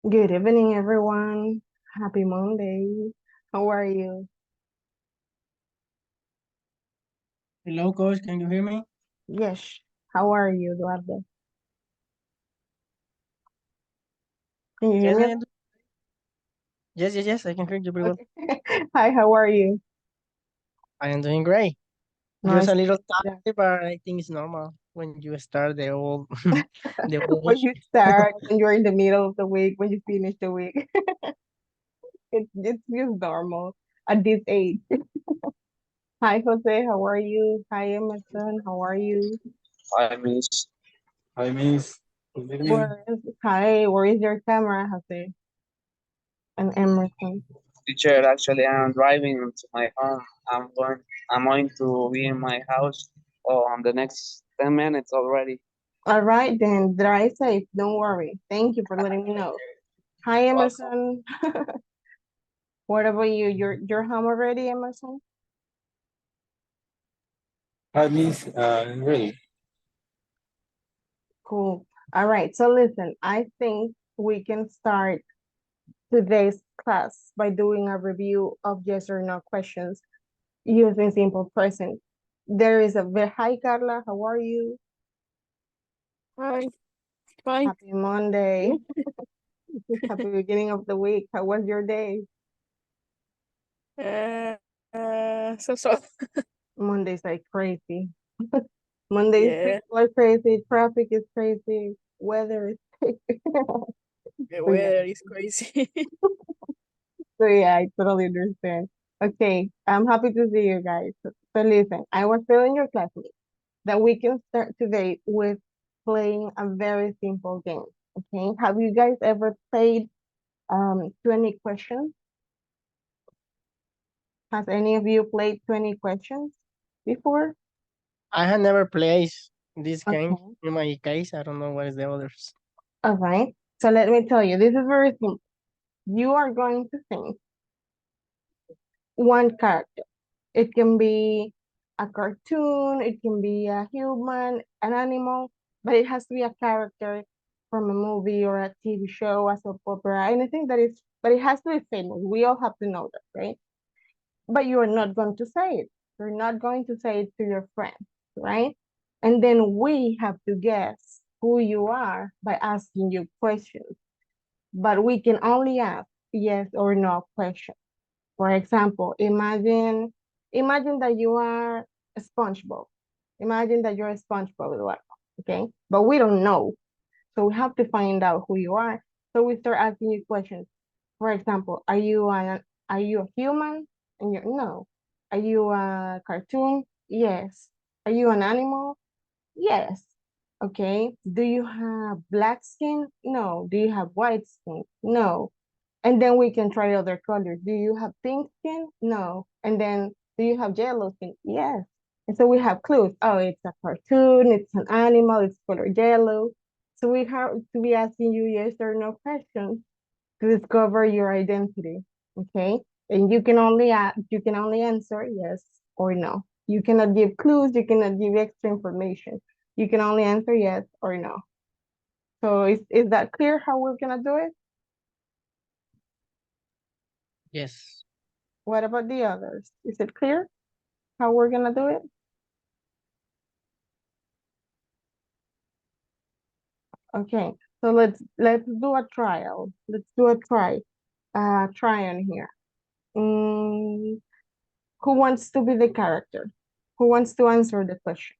Good evening, everyone. Happy Monday. How are you? Hello, coach. Can you hear me? Yes. How are you, Eduardo? Can you hear Yes, I me? am. Yes. I can hear you pretty well. Okay. Hi, how are you? I am doing great. Just Nice a to little hear that. tired, but I think it's normal when you start the whole the whole When day. you start, when you're in the middle of the week, when you finish the week, it's just normal at this age. Hi, Jose. How are you? Hi, Emerson. How are you? Hi, Miss. Hi, Miss. Good evening. Where is your camera, Jose and Emerson? Teacher, actually, I'm driving to my home. I'm going to be in my house on the next 10 minutes already. All right, then drive safe. Don't worry. Thank you for letting me know. Hi, Welcome. Emerson. What about you? You're home already, Emerson? Hi, Miss. Ready. Cool. All right. So listen, I think we can start today's class by doing a review of yes or no questions using simple present. There is a very hi, Carla. How are you? Hi, fine. Happy Monday. Happy beginning of the week. How was your day? So. Monday's like crazy. Mondays Yeah, people are crazy. Traffic is crazy. Weather is crazy. the So yeah. weather is crazy. So yeah, I totally understand. Okay, I'm happy to see you guys. So listen, I was telling your classmates that we can start today with playing a very simple game. Okay, have you guys ever played 20 questions? Has any of you played 20 questions before? I have never played this game Okay, in my case. I don't know what is the others. all right. So let me tell you, this is very simple. You are going to think one character. It can be a cartoon, it can be a human, an animal, but it has to be a character from a movie or a TV show, a soap opera, anything that is, but it has to be famous. We all have to know that, right? But you are not going to say it. You're not going to say it to your friends, right? And then we have to guess who you are by asking you questions. But we can only ask yes or no questions. For example, imagine that you are a SpongeBob. Imagine that you're a SpongeBob, Eduardo, okay? But we don't know. So we have to find out who you are. So we start asking you questions. For example, are you a human? And you're no. Are you a cartoon? Yes. Are you an animal? Yes. Okay. Do you have black skin? No. Do you have white skin? No. And then we can try other colors. Do you have pink skin? No. And then do you have yellow skin? Yes. And so we have clues. Oh, it's a cartoon, it's an animal, it's color yellow. So we have to be asking you yes or no questions to discover your identity. Okay. And you can only answer yes or no. You cannot give clues, you cannot give extra information. You can only answer yes or no. So is that clear how we're gonna do it? Yes. What about the others? Is it clear how we're gonna do it? Okay, so let's do a trial. Let's do a try on here. Mm, who wants to be the character? Who wants to answer the question?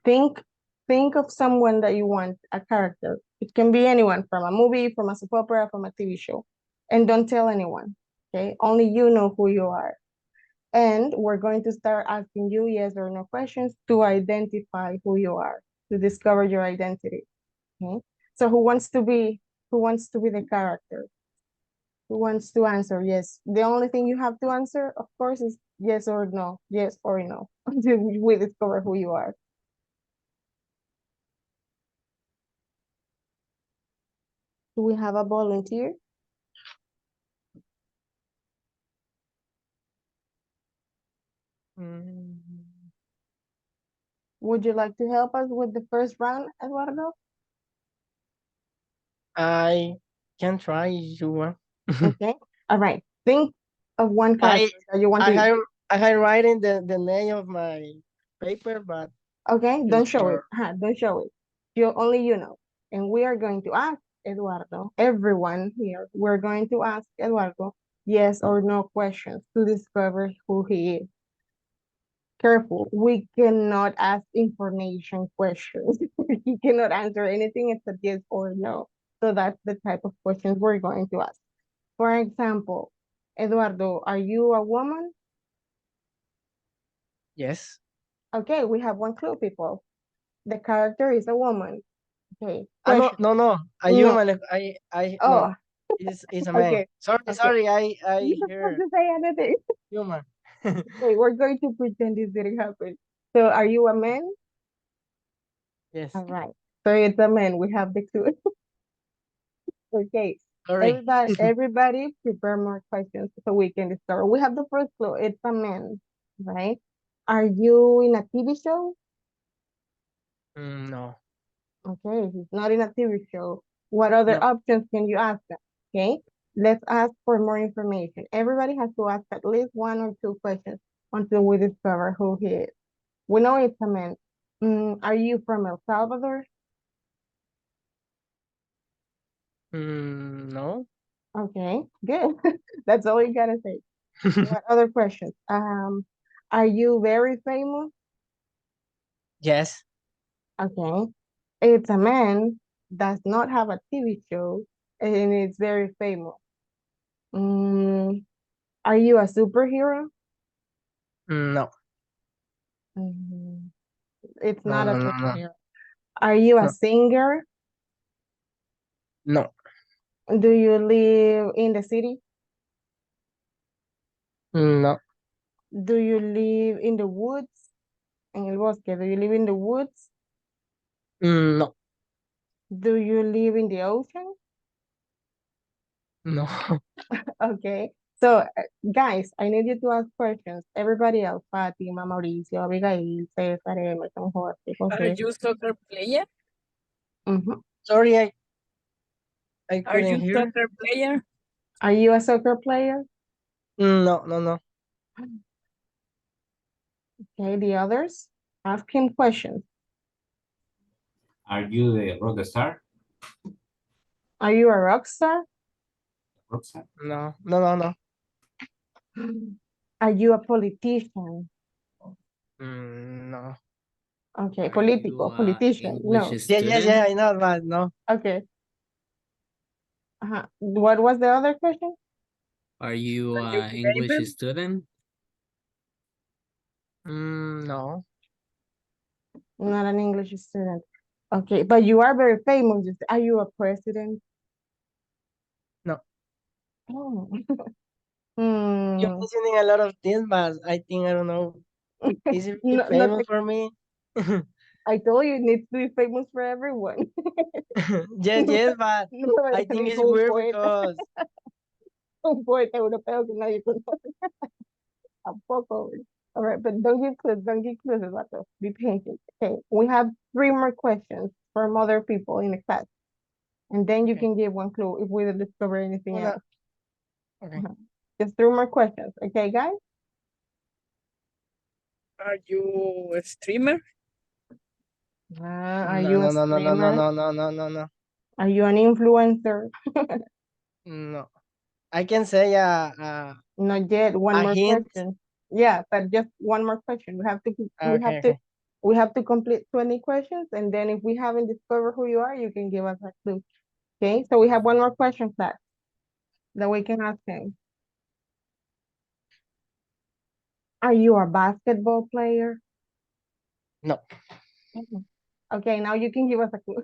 Think think of someone that you want a character. It can be anyone from a movie, from a soap opera, from a TV show. And don't tell anyone. Okay, only you know who you are. And we're going to start asking you yes or no questions to identify who you are, to discover your identity. Okay. So who wants to be the character? Who wants to answer yes? The only thing you have to answer, of course, is yes or no. Yes or no. Until we discover who you are. Do we have a volunteer? Mm, Would you like to help us with the first round, Eduardo? I can try if you want. Okay. All right. Think of one character that you want I to use. have writing the name of my paper, but Okay, don't just show it. for Don't show it. Only you know. And we are going to ask Eduardo, everyone here, we're going to ask Eduardo yes or no questions to discover who he is. Careful, we cannot ask information questions. He cannot answer anything except yes or no. So that's the type of questions we're going to ask. For example, Eduardo, are you a woman? yes. Okay, we have one clue, people. The character is a woman. Okay, No, question. no. A No. human. No. Oh, It's a man. okay. Sorry, Okay. sorry. I You're supposed hear to say anything. human. Okay, we're going to pretend this didn't happen. So are you a man? Yes. All right. So it's a man. We have the clue. Okay. Sorry. Everybody prepare more questions so we can discover. We have the first clue. It's a man, right? Are you in a TV show? No. Okay, he's not in a TV show. What other No. options can you ask them? Okay, let's ask for more information. Everybody has to ask at least one or two questions until we discover who he is. We know it's a man. Are you from El Salvador? No. Okay, good. That's all you gotta say. What other questions? Are you very famous? Yes. Okay, it's a man, does not have a TV show, and it's very famous. Mm, are you a superhero? No. Mhm. It's No. not a No. No. No. superhero. Are you a No. singer? No. Do you live in the city? No. Do you live in the woods? En el bosque, do you live in the woods? No. Do you live in the ocean? No. Okay. So, guys, I need you to ask questions. Everybody else, Fatima, Mauricio, Abigail, Cesar, Emerson, Jorge, Are Jose. you soccer player? Mhm. Sorry, I Are you couldn't hear. soccer player? Are you a soccer player? No. No. No. Okay, the others, ask him questions. Are you the rock star? Are you a rock star? Rock star? No. No. No. No. Are you a politician? No. Okay, Are political, you politician. English No. student? Yeah. I know, but no. Okay. What was the other question? Are you Are you English famous? student? No. Not an English student. Okay, but you are very famous. Are you a president? No. Oh. You're mentioning a lot of things, but I think I don't know. Is it really Not famous for me? I told you it needs to be famous for everyone. Yes, but No me I vayas a think salir it's con un weird poeta, because un poeta europeo que nadie conoce. Tampoco. All right, but don't give clues, Eduardo. Be patient. Okay, we have 3 more questions from other people in the class. And then you Okay. can give one clue if we discover anything Well, else. okay. Just 3 more questions. Okay, guys? Are you a streamer? Are No, you a no, no, no, no, no, streamer? no, no, no, no, no. Are you an influencer? No. I can say Not yet. One a more hint. question. Yeah, but just one more question. Okay. We have to complete 20 questions, and then if we haven't discovered who you are, you can give us a clue. Okay, so we have one more question, class, that we can ask him. Are you a basketball player? No. Okay, now you can give us a clue.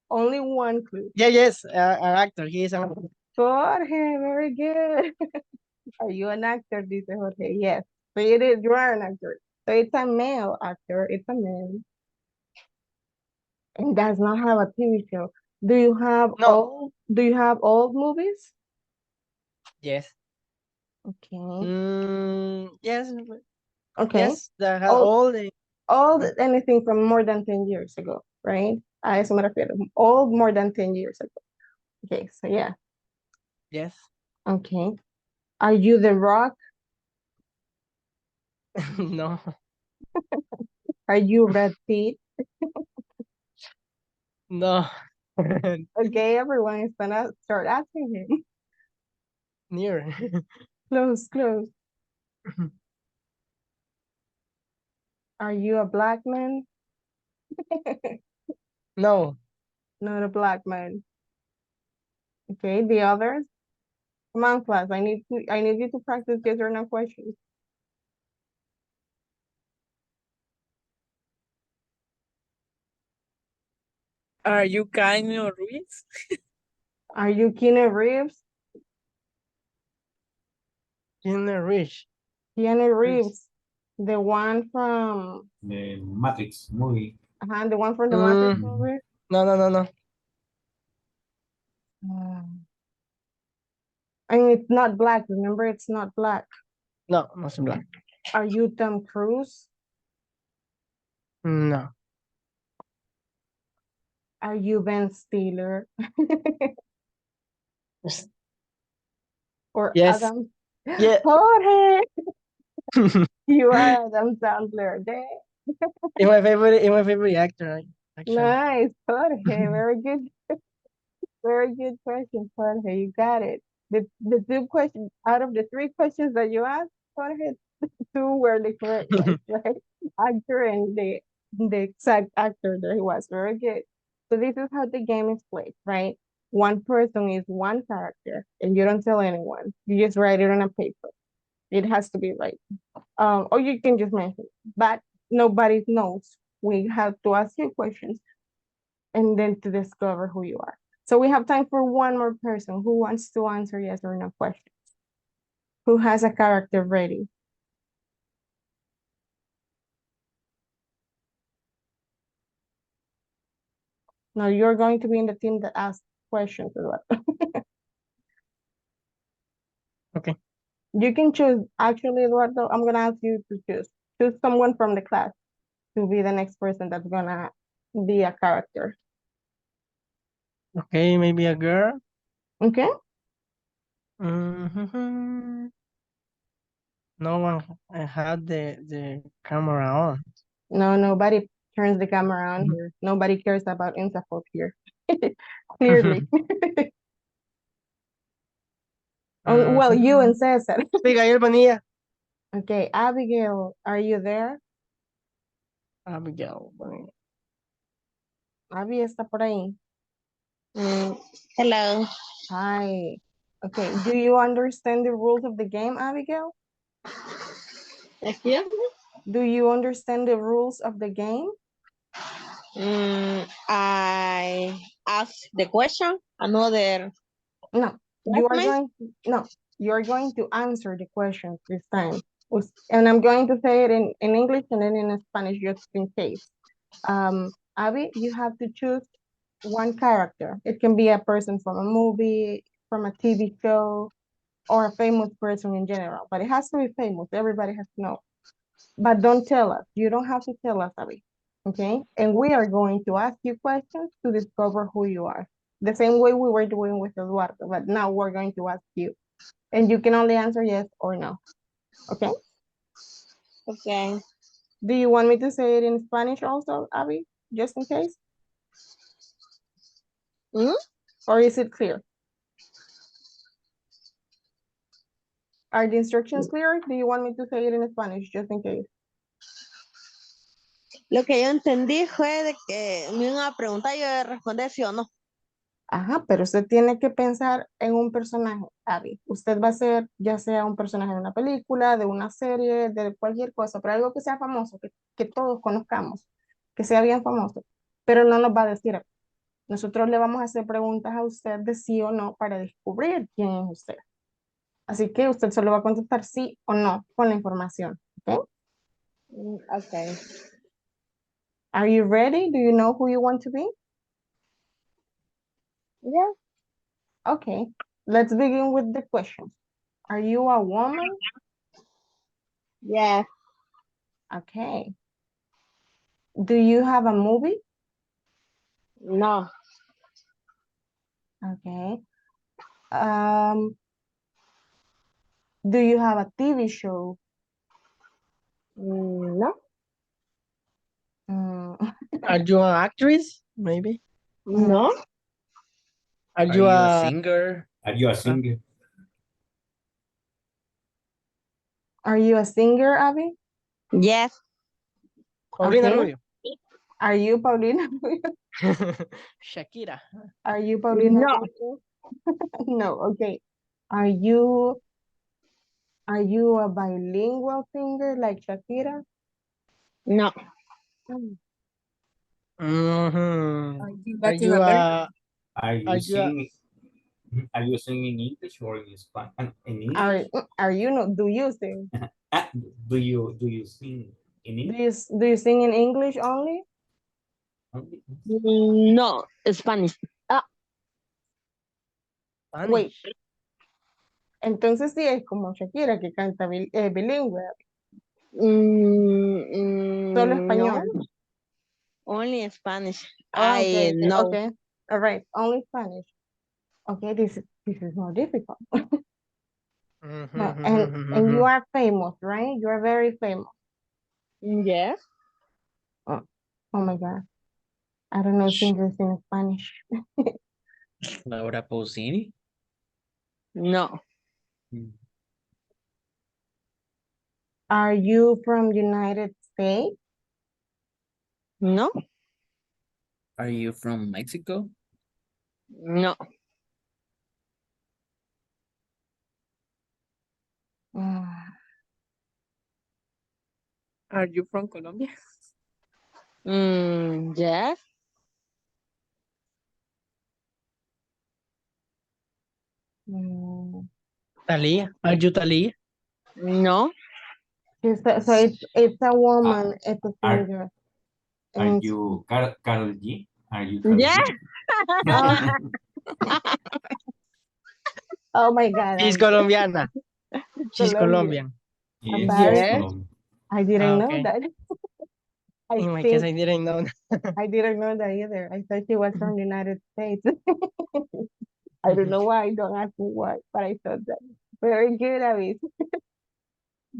Only one clue. Yes, an actor. He is an actor. Jorge, very good. Are you an actor? Dice Jorge. Yes. So it is, you are an actor. So it's a male actor. It's a man. And does not have a TV show. Do you have No. old movies? Yes. Okay. Yes. Okay. Yes, that has Old all the Old, anything from more than 10 years ago, right? A eso me refiero. Old, more than 10 years ago. Okay, so yeah. Yes. Okay. Are you The Rock? No. Are you Brad Pitt? No. Okay, everyone is gonna start asking him. Near. Close, close. Are you a black man? No. Not a black man. Okay, the others? Come on, class. I need you to practice yes or no questions. Are you Keanu Reeves? Are you Keanu Reeves? Keanu Rich. Keanu Reeves, the one from The Matrix movie. the one from the Matrix Mm. movie. No. I mean, it's not black. Remember, it's not black. No, not so black. Are you Tom Cruise? No. Are you Ben Stiller? Or Yes. Adam? Yeah. Jorge, you are Adam Sandler. Dang. It's my favorite actor, actually. Nice, Jorge. Very good. Very good question, Jorge. You got it. The two questions out of the three questions that you asked, Jorge, two were the correct ones, right? Actor and the exact actor that he was. Very good. So this is how the game is played, right? One person is one character, and you don't tell anyone. You just write it on a paper. It has to be right. Or you can just mention it, but nobody knows. We have to ask you questions and then to discover who you are. So we have time for one more person who wants to answer yes or no questions. Who has a character ready? Now you're going to be in the team that asks questions as well. Okay. You can choose, actually, Eduardo, I'm gonna ask you to choose. Choose someone from the class to be the next person that's gonna be a character. Okay, maybe a girl. Okay? No one had the camera on. No, nobody turns the camera on here. Nobody cares about Instafolk here. Clearly. Well, you and Cesar. Abigail Bonilla. Okay, Abigail, are you there? Abigail Bonilla. Abby está por ahí. Hello. Hi. Okay, do you understand the rules of the game, Abigail? Excuse me? Do you understand the rules of the game? I asked the question. Another. No, you are Classmate? going to answer the questions this time. And I'm going to say it in English and then in Spanish just in case. Abby, you have to choose one character. It can be a person from a movie, from a TV show, or a famous person in general, but it has to be famous. Everybody has to know. But don't tell us. You don't have to tell us, Abby. Okay? And we are going to ask you questions to discover who you are. The same way we were doing with Eduardo, but now we're going to ask you. And you can only answer yes or no. Okay? Okay. Do you want me to say it in Spanish also, Abby? Just in case? Or is it clear? Are the instructions clear? Do you want me to say it in Spanish just in case? Lo que yo entendí fue de que me iban a preguntar y yo iba a responder sí o no. Ajá, pero usted tiene que pensar en un personaje, Abby. Usted va a ser ya sea un personaje de una película, de una serie, de cualquier cosa, pero algo que sea famoso, que todos conozcamos, que sea bien famoso, pero no nos va a decir. Nosotros le vamos a hacer preguntas a usted de sí o no para descubrir quién es usted. Así que usted solo va a contestar sí o no con la información, ¿ok? Okay. Are you ready? Do you know who you want to be? Yeah. Okay, let's begin with the questions. Are you a woman? Yeah. Okay. Do you have a movie? No. Okay. Do you have a TV show? No. Mm, Are you an actress? Maybe. No. Are Are you you a a singer? Are you a singer? Are you a singer, Abby? Yes. Paulina Okay. Rubio? Are you Paulina? Shakira. Are you Paulina? No. Rubio? No, okay. Are you a bilingual singer like Shakira? No. Mhm. Are you Are Latin you American? a Are you Are you a- singing? Are you singing in English or in Spanish? In English? Are you not? Do you sing? Ah, do you sing in English? Do you sing in English only? only? No. Spanish. Wait, Spanish? entonces sí es como Shakira que canta bilingüe, solo No. español. Only Spanish. Oh, okay, I okay, know. okay. All right, only Spanish. Okay, this is more difficult. No, and you are famous, right? You are very famous. Yes. Oh, oh my God. I don't know singers in Spanish. Laura Pausini? No. Are you from United States? No. Are you from Mexico? No. Mm, Are you from Colombia? Yes. mm. Talia? Are you Talia? No. So it's a woman, it's a Are singer. Are And you Carol G? Are you Carol Yeah. G? oh, oh my God, She's I'm Colombiana. She's Colombian. Colombian. Yes, she's Apparently, Yes. Colombian. I didn't know Okay. that. I In my case, think I didn't know. I didn't know that either. I thought she was from the United States. I don't know why. Don't ask me why, but I thought that. Very good, Avis.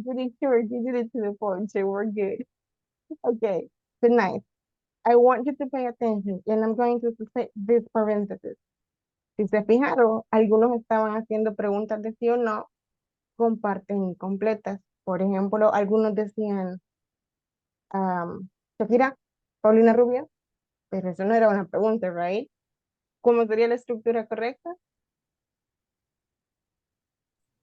Pretty sure you did it to the point, so we're good. Okay, good night. I want you to pay attention, and I'm going to say this parenthesis. Si se fijaron, algunos estaban haciendo preguntas de sí o no con partes incompletas. Por ejemplo, algunos decían, Shakira, Paulina Rubio, pero eso no era una pregunta, right? ¿Cómo sería la estructura correcta?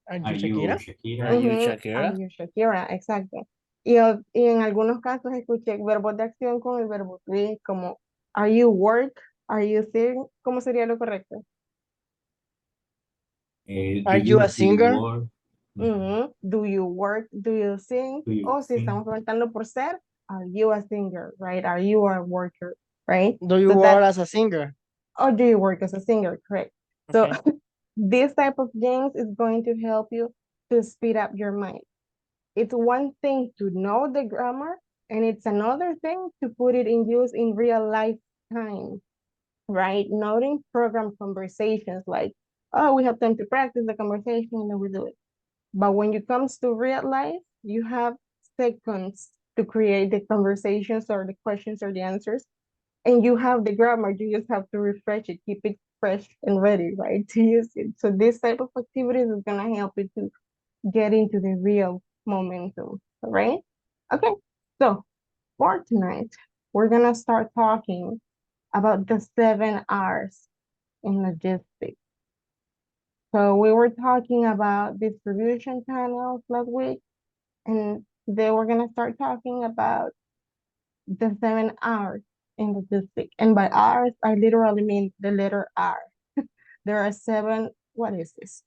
Are Are you you Shakira? Shakira? Are you Ujú, Shakira? are you Shakira, exacto. Y en algunos casos escuché verbos de acción con el verbo to be, como are you work, are you sing, ¿cómo sería lo correcto? Are you a singer? work? Ujú, do you work, do you sing? Do you O si sing? estamos preguntando por ser, are you a singer, right? Are you a worker, right? Do you So work that, as a singer? or do you work as a singer, correct? So Okay. this type of games is going to help you to speed up your mind. It's one thing to know the grammar, and it's another thing to put it in use in real life time, right? Noting program conversations like, oh, we have time to practice the conversation and then we do it. But when it comes to real life, you have seconds to create the conversations or the questions or the answers, and you have the grammar. You just have to refresh it, keep it fresh and ready, right, to use it. So this type of activities is gonna help you to get into the real momentum, right? Okay, so for tonight, we're gonna start talking about the 7 R's in logistics. So we were talking about distribution channels last week, and today we're gonna start talking about the 7 R's in logistics. And by R's, I literally mean the letter R. There are seven, what is this?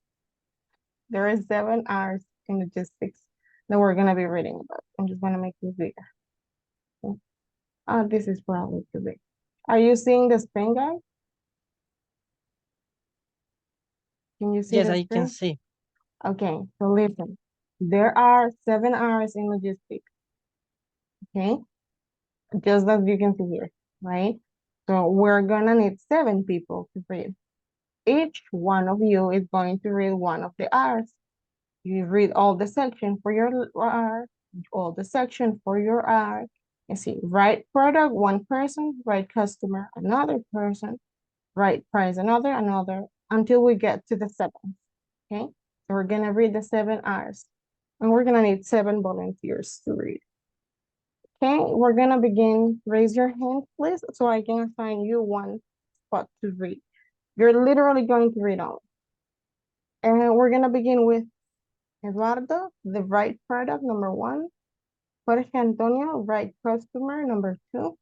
There are 7 R's in logistics that we're gonna be reading about. I'm just gonna make this bigger. This is probably too big. Are you seeing the screen, guys? Can you see Yes, the I can screen? see. Okay, so listen. There are 7 R's in logistics. Okay. just as you can see here, right? So we're gonna need 7 people to read. Each one of you is going to read one of the R's. You read all the section for your R, all the section for your R. You see, right product, one person, right customer, another person, right price, another, until we get to the 7th, okay? So we're gonna read the 7 R's, and we're gonna need 7 volunteers to read. Okay, we're gonna begin. Raise your hand, please, so I can assign you one spot to read. You're literally going to read all. And we're gonna begin with Eduardo, the right product, number 1. Jorge Antonio, right customer, number 2.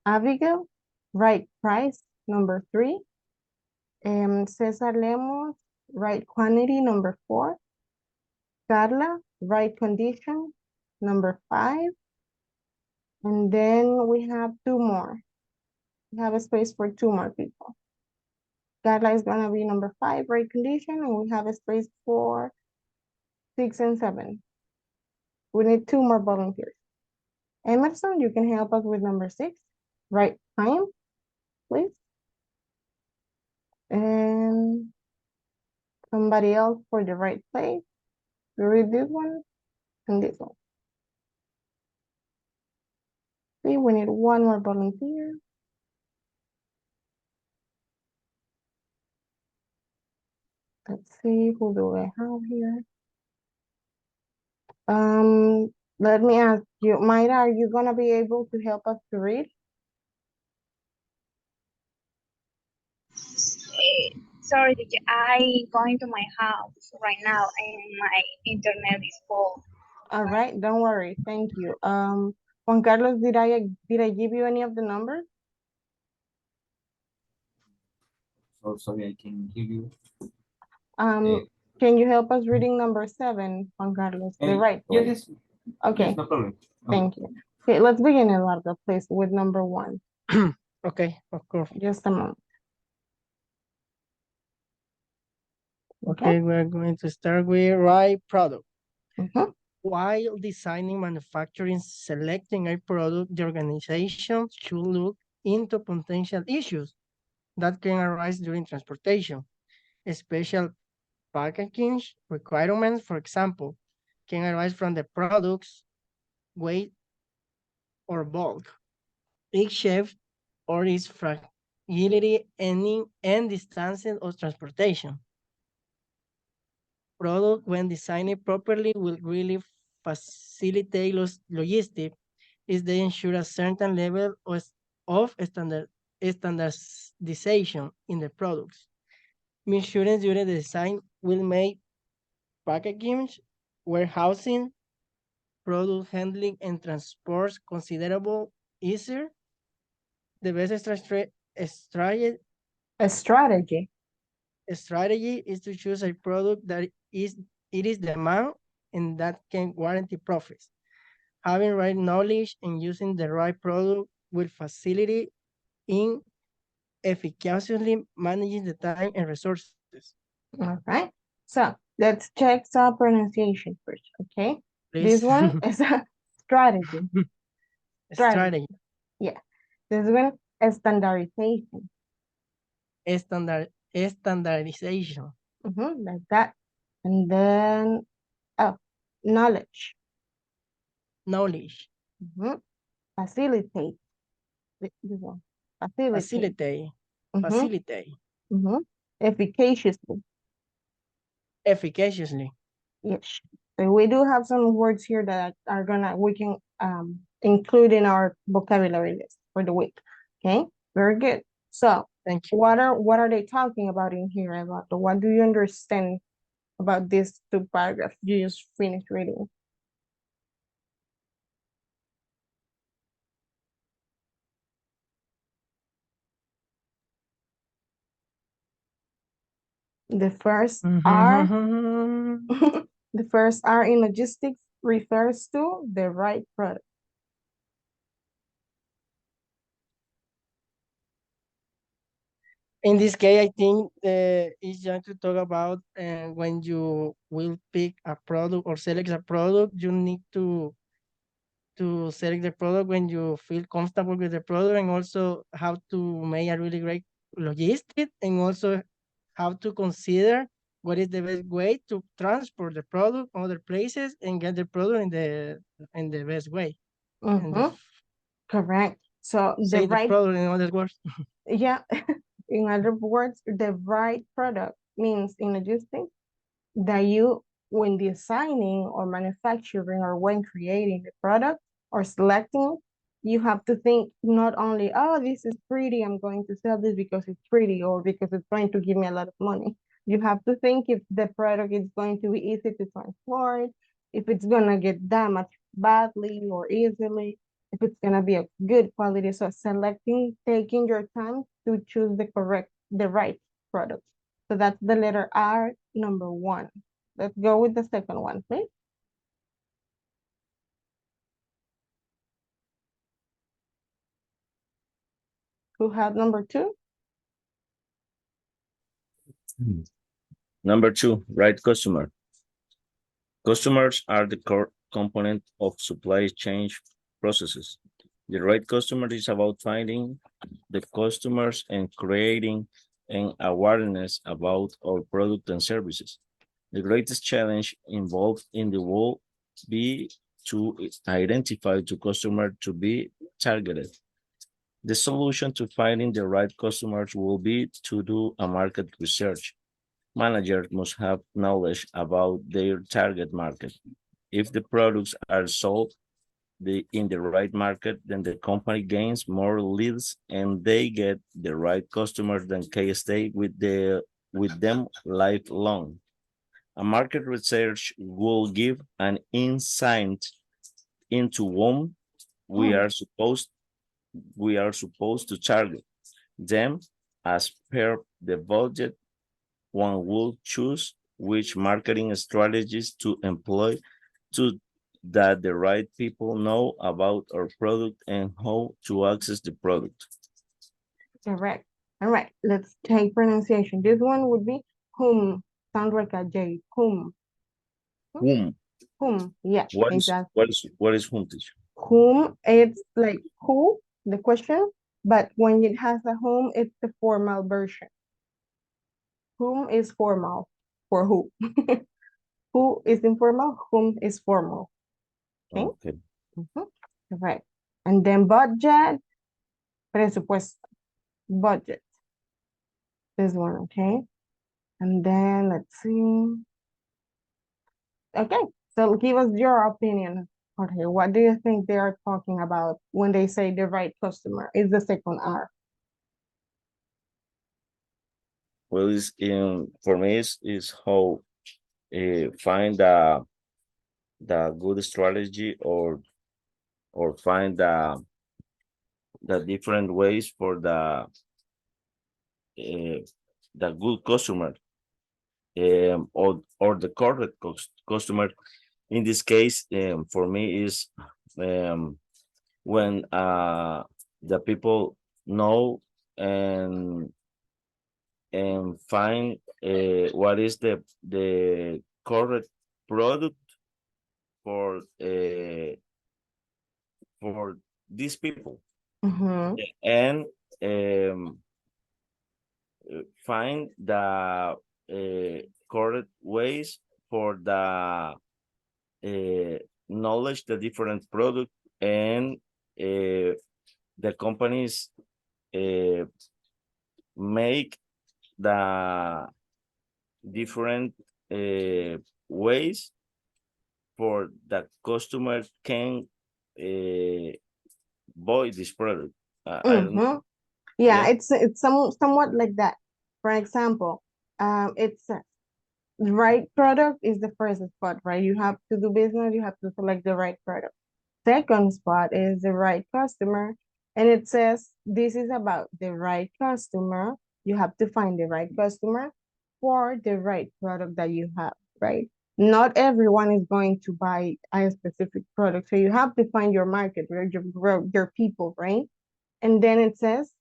Abigail, right price, number 3. Cesar Lemos, right quantity, number 4. Carla, right condition, number 5. And then we have 2 more. We have a space for 2 more people. Carla is gonna be number 5, right condition, and we have a space for 6 and 7. We need 2 more volunteers. Emerson, you can help us with number 6, right time, please. And somebody else for the right place. We read this one and this one. See, we need 1 more volunteer. Let's see, who do I have here? Let me ask you, Mayra, are you gonna be able to help us to read? Sorry, teacher, I going to my house right now and my internet is full. All right, don't worry, thank you. Juan Carlos, did I give you any of the numbers? So sorry, I can give you. Can you help us reading number 7, Juan Carlos? The right way. Yes. Okay, Yes, no problem. thank you. Okay, let's begin, Eduardo, please, with number 1. Okay, of course. Just a moment. Okay, we're going to start with right product. Mhm. While designing, manufacturing, selecting a product, the organization should look into potential issues that can arise during transportation. Special packaging requirements, for example, can arise from the product's weight or bulk, its shape, or its fragility and distance of transportation. Product, when designed properly, will really facilitate logistics if they ensure a certain level of standardization in the products. Insurance during the design will make packaging, warehousing, product handling, and transport considerable easier. The best strategy is to choose a product that it is demand and that can guarantee profits. Having right knowledge and using the right product will facilitate in efficiently managing the time and resources. All right, so let's check some pronunciation first, okay? Please. This one is a strategy. Strategy. Yeah, this one is standardization. Standardization. Like that. And then, knowledge. Knowledge. Facilitate. This one. Facilitate. Facilitate. Efficaciously. Efficaciously. Yes. So we do have some words here that are we can include in our vocabulary list for the week. Okay, very good. So thank you. What are they talking about in here, Eduardo? What do you understand about these 2 paragraphs you just finished reading? The first R, the first R in logistics refers to the right product. In this case, I think it's going to talk about when you will pick a product or select a product, you need to to select the product when you feel comfortable with the product, and also how to make a really great logistic, and also how to consider what is the best way to transport the product other places and get the product in the best way. And Mhm. Correct. So the say the right, product in other words. yeah, in other words, the right product means in logistics that you, when designing or manufacturing or when creating the product or selecting, you have to think not only, oh, this is pretty, I'm going to sell this because it's pretty or because it's going to give me a lot of money. You have to think if the product is going to be easy to transport, if it's gonna get damaged badly or easily, if it's gonna be of good quality. So selecting, taking your time to choose the right product. So that's the letter R, number 1. Let's go with the second one, please. Who had number 2? Number 2, right customer. Customers are the core component of supply chain processes. The right customer is about finding the customers and creating an awareness about our product and services. The greatest challenge involved in the will be to identify the customer to be targeted. The solution to finding the right customers will be to do a market research. Managers must have knowledge about their target market. If the products are sold in the right market, then the company gains more leads and they get the right customers that can stay with them lifelong. A market research will give an insight into whom we are supposed to target. Then, as per the budget, one will choose which marketing strategies to employ to that the right people know about our product and how to access the product. Correct. All right, let's take pronunciation. This one would be whom. Sounds like a J. Whom. Whom? Whom. Yeah, What is exactly. what is whom, teacher? Whom, it's like who, the question, but when it has a whom, it's the formal version. Whom is formal for who. Who is informal, whom is formal. Okay. Okay. Right. And then budget, presupuesto, budget. This one, okay. And then let's see. Okay, so give us your opinion. Okay, what do you think they are talking about when they say the right customer? Is the second R. Well, for me is how find the good strategy or find the different ways for the good customer or the correct customer. In this case, for me is when the people know and find what is the correct product for these people and find the correct ways for the knowledge the different product and the companies make the different ways for the customer can buy this product. I don't know. Yeah, it's somewhat like that. For example, it's the right product is the first spot, right? You have to do business, you have to select the right product. Second spot is the right customer, and it says this is about the right customer. You have to find the right customer for the right product that you have, right? Not everyone is going to buy a specific product, so you have to find your market, your people, right? And then it says,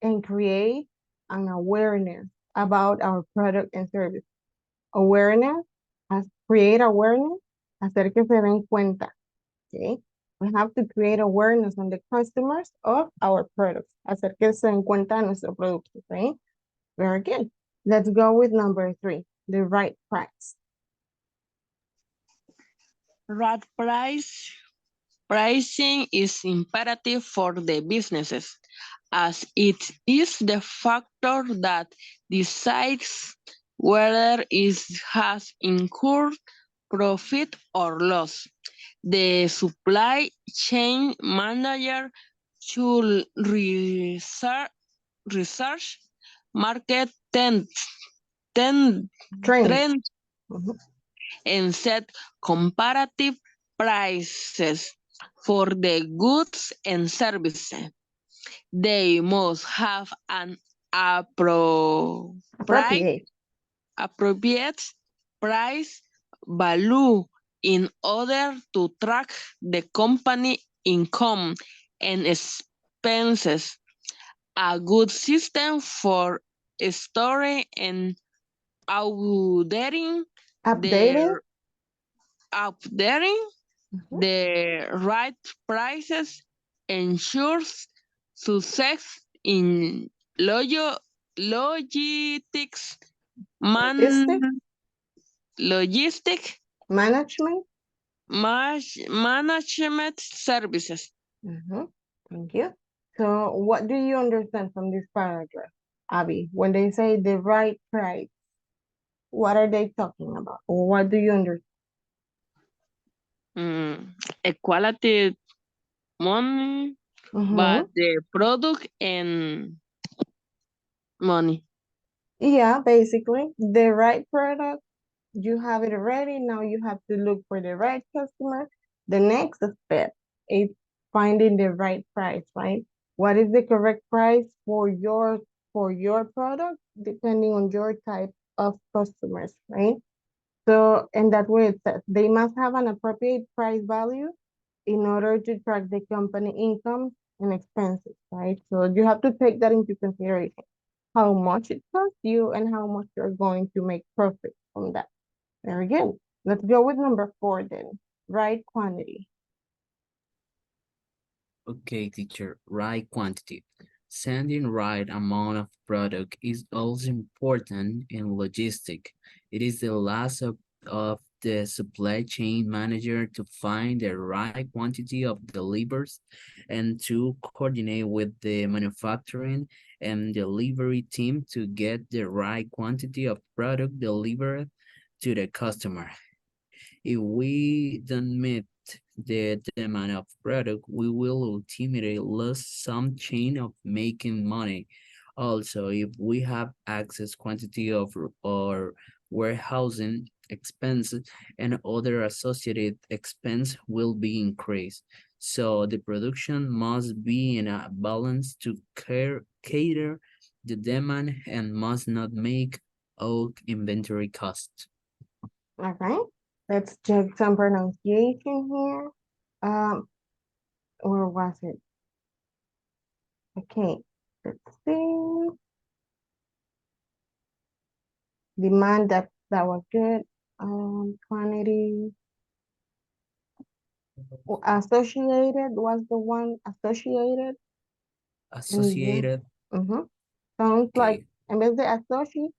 and create an awareness about our product and service. Awareness, create awareness, hacer que se den cuenta, okay? We have to create awareness on the customers of our products. Hacer que se den cuenta de nuestro producto, right? Very good. Let's go with number 3, the right price. Right pricing is imperative for the businesses, as it is the factor that decides whether it has incurred profit or loss. The supply chain manager should research market Trends. trends Mhm. and set comparative prices for the goods and services. They must have an Appropriate. appropriate price value in order to track the company income and expenses. A good system for storing and updating Updating. updating Mhm. the right prices ensures success in logistics Logistic. logistic Management. management services. Mhm. Thank you. So what do you understand from this paragraph, Abby? When they say the right price, what are they talking about? Or what do you understand? Equality money, Mhm. but the product and money. Yeah, basically, the right product, you have it already. Now you have to look for the right customer. The next step is finding the right price, right? What is the correct price for your product, depending on your type of customers, right? So, and that way it says they must have an appropriate price value in order to track the company income and expenses, right? So you have to take that into consideration, how much it costs you and how much you're going to make profit from that. Very good. Let's go with number 4 then. Right quantity. Okay, teacher, right quantity. Sending right amount of product is also important in logistic. It is the last of the supply chain manager to find the right quantity of delivers and to coordinate with the manufacturing and delivery team to get the right quantity of product delivered to the customer. If we don't meet the demand of product, we will ultimately lose some chain of making money. Also, if we have excess quantity of our warehousing expenses and other associated expense will be increased. So the production must be in a balance to cater the demand and must not make out inventory costs. All right. Let's check some pronunciation here. Where was it? Okay. Let's see. Demand, that was good. Quantity. Associated was the one associated. Associated. Mm-hmm. Sounds like, Okay. en vez de associate,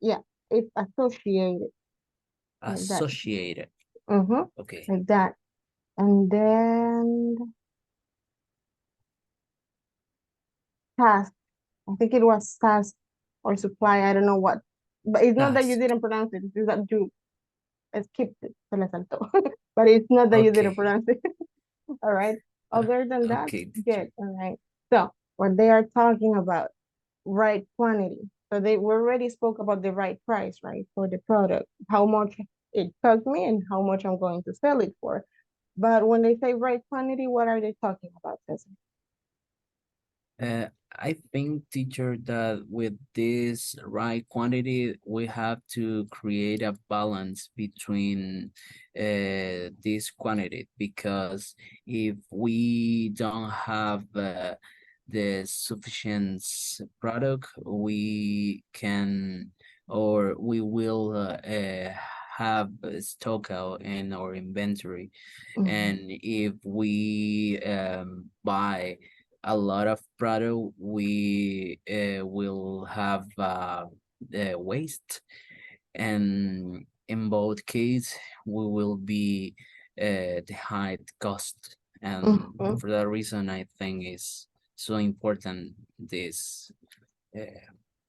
yeah, it's associated. Like that. Associated. Mm-hmm. Okay. Like that. And then task. I think it was task or supply. I don't know what. But it's not that you Task. didn't pronounce it. It's that you skipped it. Se le saltó. But it's not that you didn't Okay. pronounce it. All right. Other than that, Okay. good. All right. So what they are talking about, right quantity. So we already spoke about the right price, right, for the product, how much it cost me and how much I'm going to sell it for. But when they say right quantity, what are they talking about, Cesar? I think, teacher, that with this right quantity, we have to create a balance between this quantity, because if we don't have the sufficient product, we can or we will have a stock out in our inventory. Mhm. And if we buy a lot of product, we will have waste. And in both cases, we will be the high cost. And Mhm. for that reason, I think it's so important this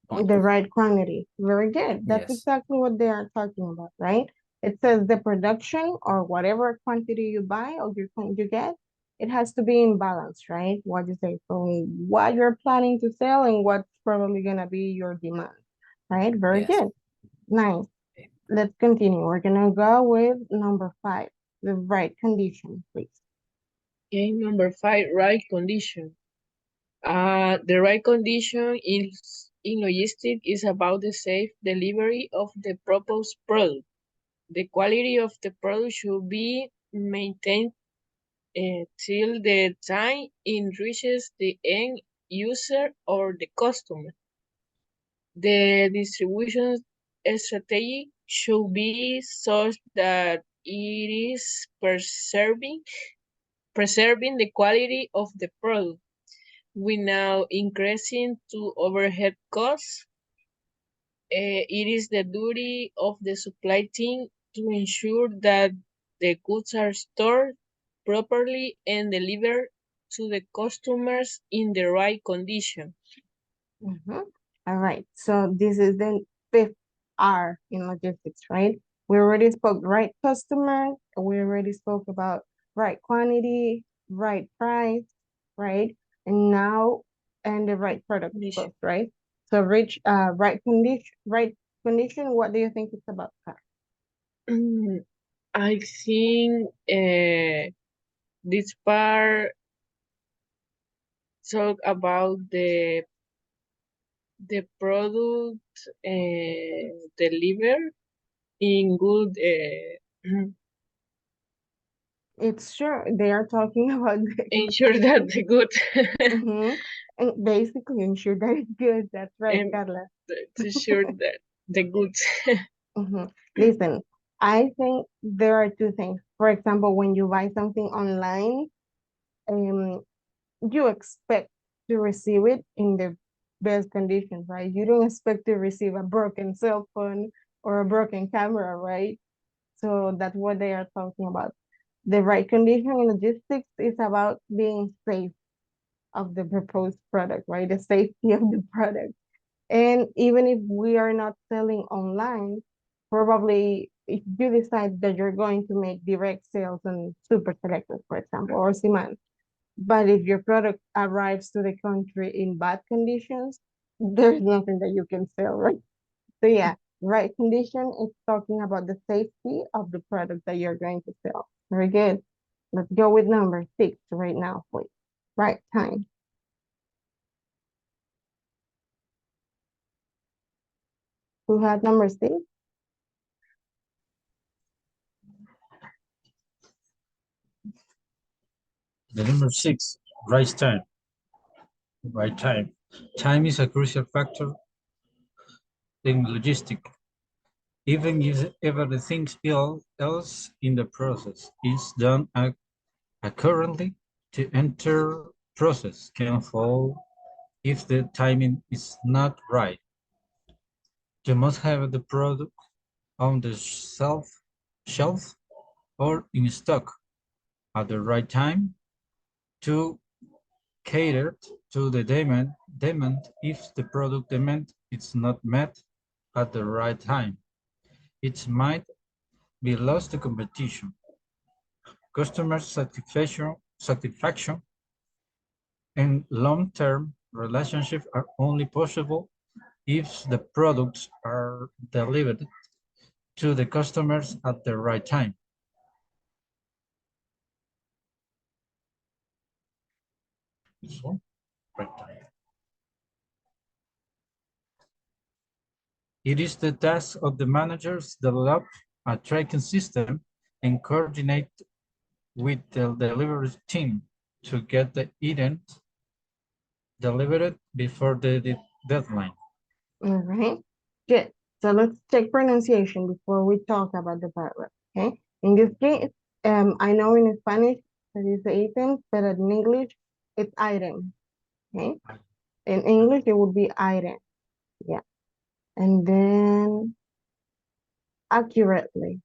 point. The right quantity. Very good. That's Yes. exactly what they are talking about, right? It says the production or whatever quantity you buy or you get, it has to be in balance, right? What you say from what you're planning to sell and what's probably gonna be your demand, right? Very Yes. good. Nice. Let's continue. We're gonna go with number 5, the right condition, please. Okay, number 5, right condition. The right condition in logistics is about the safe delivery of the proposed product. The quality of the product should be maintained till the time it reaches the end user or the customer. The distribution strategy should be such that it is preserving the quality of the product without increasing to overhead costs. It is the duty of the supply chain to ensure that the goods are stored properly and delivered to the customers in the right condition. Mhm. All right. So this is the 5th R in logistics, right? We already spoke right customer. We already spoke about right quantity, right price, right? And now, and the right product Condition. both, right? So right condition. What do you think it's about, Kat? I think this part talk about the product delivered in good It's sure they are talking about ensure that the good Mhm. And basically ensure that it's good. That's right, and Carla. to ensure that the goods. Listen, I think there are two things. For example, when you buy something online, um, you expect to receive it in the best conditions, right? You don't expect to receive a broken cell phone or a broken camera, right? So that's what they are talking about. The right condition in logistics is about being safe of the proposed product, right? The safety of the product. And even if we are not selling online, probably if you decide that you're going to make direct sales on super selectors, for example, or Siman, but if your product arrives to the country in bad conditions, there's nothing that you can sell, right? So yeah, right condition is talking about the safety of the product that you're going to sell. Very good. Let's go with number 6 right now, please. Right time. Who had number 6? The number 6, right time. Right time. Time is a crucial factor in logistics. Even if everything else in the process is done accurately, to enter process can fall if the timing is not right. You must have the product on the shelf or in stock at the right time to cater to the demand if the product demand is not met at the right time. It might be lost to competition. Customer satisfaction and long-term relationships are only possible if the products are delivered to the customers at the right time. So, right time. It is the task of the managers to develop a tracking system and coordinate with the delivery team to get the item delivered before the deadline. All right, good. So let's check pronunciation before we talk about the paragraph, okay? In this case, I know in Spanish that is items, but in English, it's item, okay? In English, it would be item, yeah. And then accurately.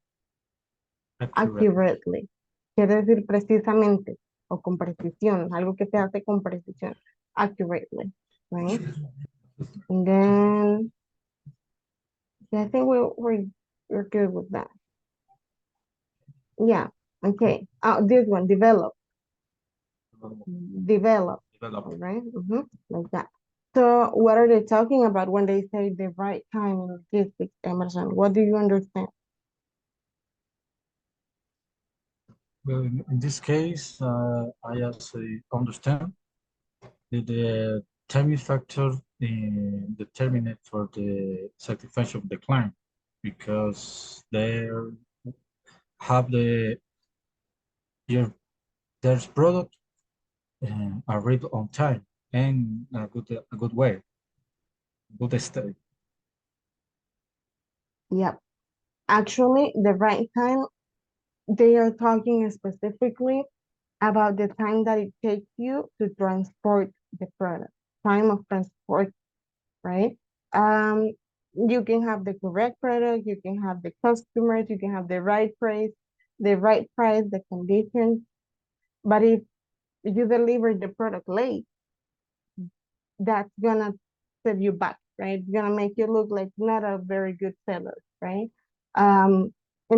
Accurately. Quiere decir precisamente o con precisión, algo que se hace con precisión. Accurately, right? And then, yeah, I think we're good with that. Yeah, okay. This one, develop. Develop, right? Like that. So what are they talking about when they say the right time in logistics, Emerson? What do you understand? Well, in this case, I also understand that the timing factor determined for the satisfaction of the client because they have their product arrive on time and a good way, good state. Yep. Actually, the right time, they are talking specifically about the time that it takes you to transport the product, time of transport, right? You can have the correct product, you can have the customers, you can have the right price, the conditions. But if you deliver the product late, that's gonna set you back, right? It's gonna make you look like not a very good seller, right? And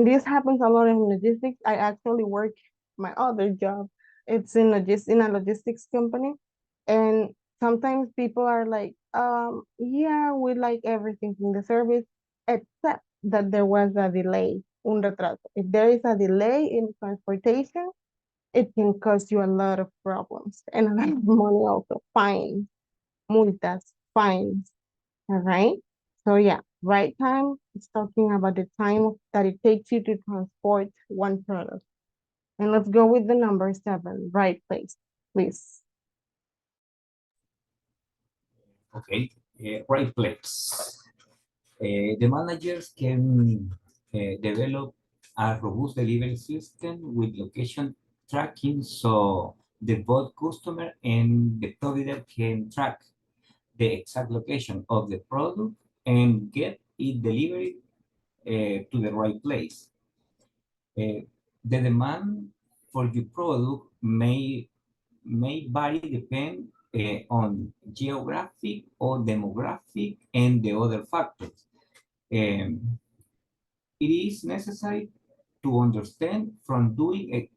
this happens a lot in logistics. I actually work my other job. It's in a logistics company. And sometimes people are like, yeah, we like everything in the service, except that there was a delay, un retraso. If there is a delay in transportation, it can cause you a lot of problems and a lot of money also, fines, multas, fines, all right? So yeah, right time is talking about the time that it takes you to transport one product. And let's go with the number 7, right place, please. Okay, right place. The managers can develop a robust delivery system with location tracking so the both customer and the provider can track the exact location of the product and get it delivered to the right place. The demand for your product may vary depend on geographic or demographic and the other factors. It is necessary to understand from doing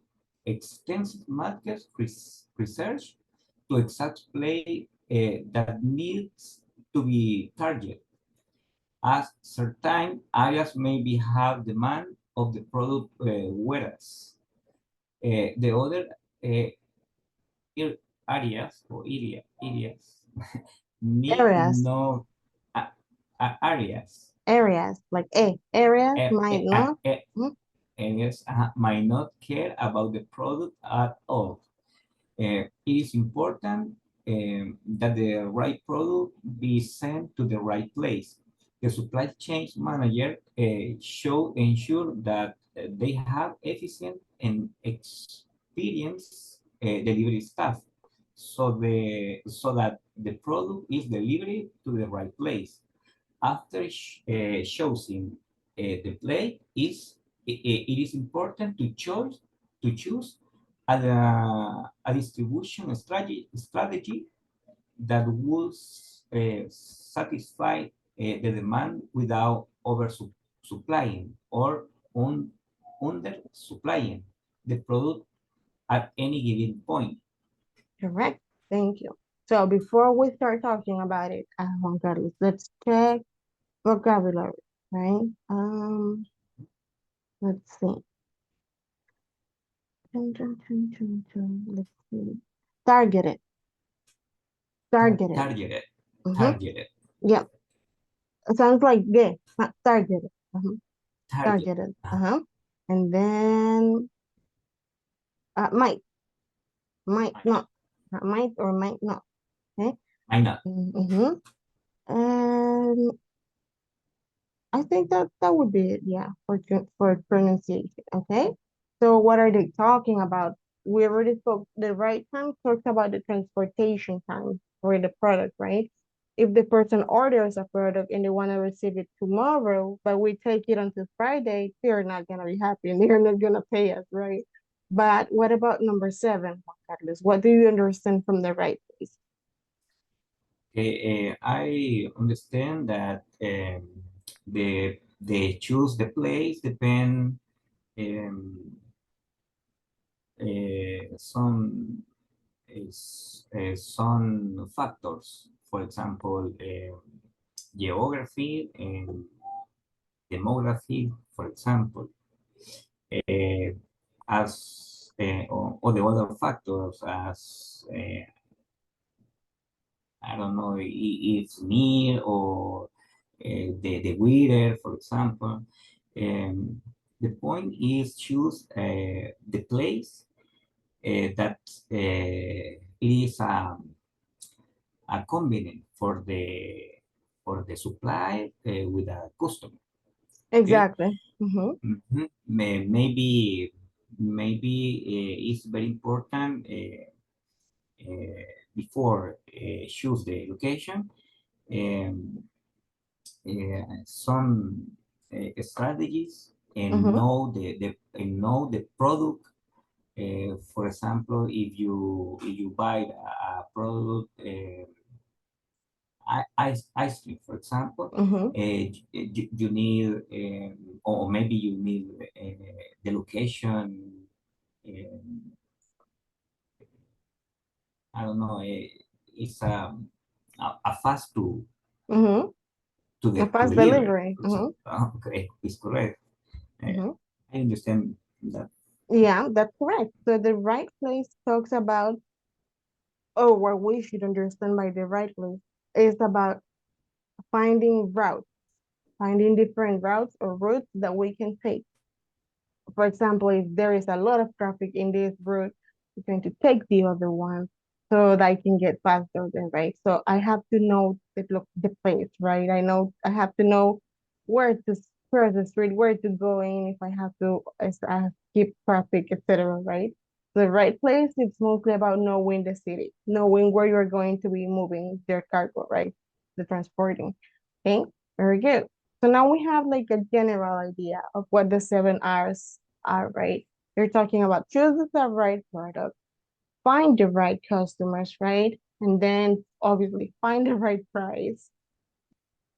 extensive market research to exact play that needs to be targeted, as certain areas maybe have demand of the product, whereas the other areas or areas need Areas. no areas. Areas, like areas might not. Areas might not care about the product at all. It is important that the right product be sent to the right place. The supply chain manager should ensure that they have efficient and experienced delivery staff, so that the product is delivered to the right place. After choosing the place, it is important to choose a distribution strategy that will satisfy the demand without supplying or under supplying the product at any given point. Correct. Thank you. So before we start talking about it, Juan Carlos, let's check vocabulary, right? Let's see. Let's see. Targeted. Targeted. Yep. It sounds like gay. Targeted. Targeted. And then might not. Might or might not. Okay. Might not. And I think that would be it, yeah, for pronunciation, okay? So what are they talking about? We already spoke, the right time talks about the transportation time for the product, right? If the person orders a product and they want to receive it tomorrow, but we take it until Friday, they're not gonna be happy and they're not gonna pay us, right? But what about number 7, Juan Carlos? What do you understand from the right place? I understand that they choose the place depend some some factors. For example, geography and demography, for example, as or the other factors as I don't know, it's near or the weather, for example. The point is choose the place that is a convenient for the supply with a customer. Exactly. Maybe it's very important before choose the location. Some strategies and know the product. For example, if you buy a product, ice cream, for example, you need, or maybe you need the location. I don't know. It's a fast to the A fast delivery. delivery. Okay, it's correct. I understand that. Yeah, that's correct. So the right place talks about, oh, what we should understand by the right place is about finding routes, finding different routes or routes that we can take. For example, if there is a lot of traffic in this route, we're going to take the other one so that I can get faster than right. So I have to know the place, right? I have to know where to cross the street, where to go in if I have to skip traffic, etc. Right? The right place, it's mostly about knowing the city, knowing where you're going to be moving their cargo, right? The transporting. Okay, very good. So now we have like a general idea of what the 7 R's are, right? You're talking about choose the right product, find the right customers, right? And then obviously find the right price,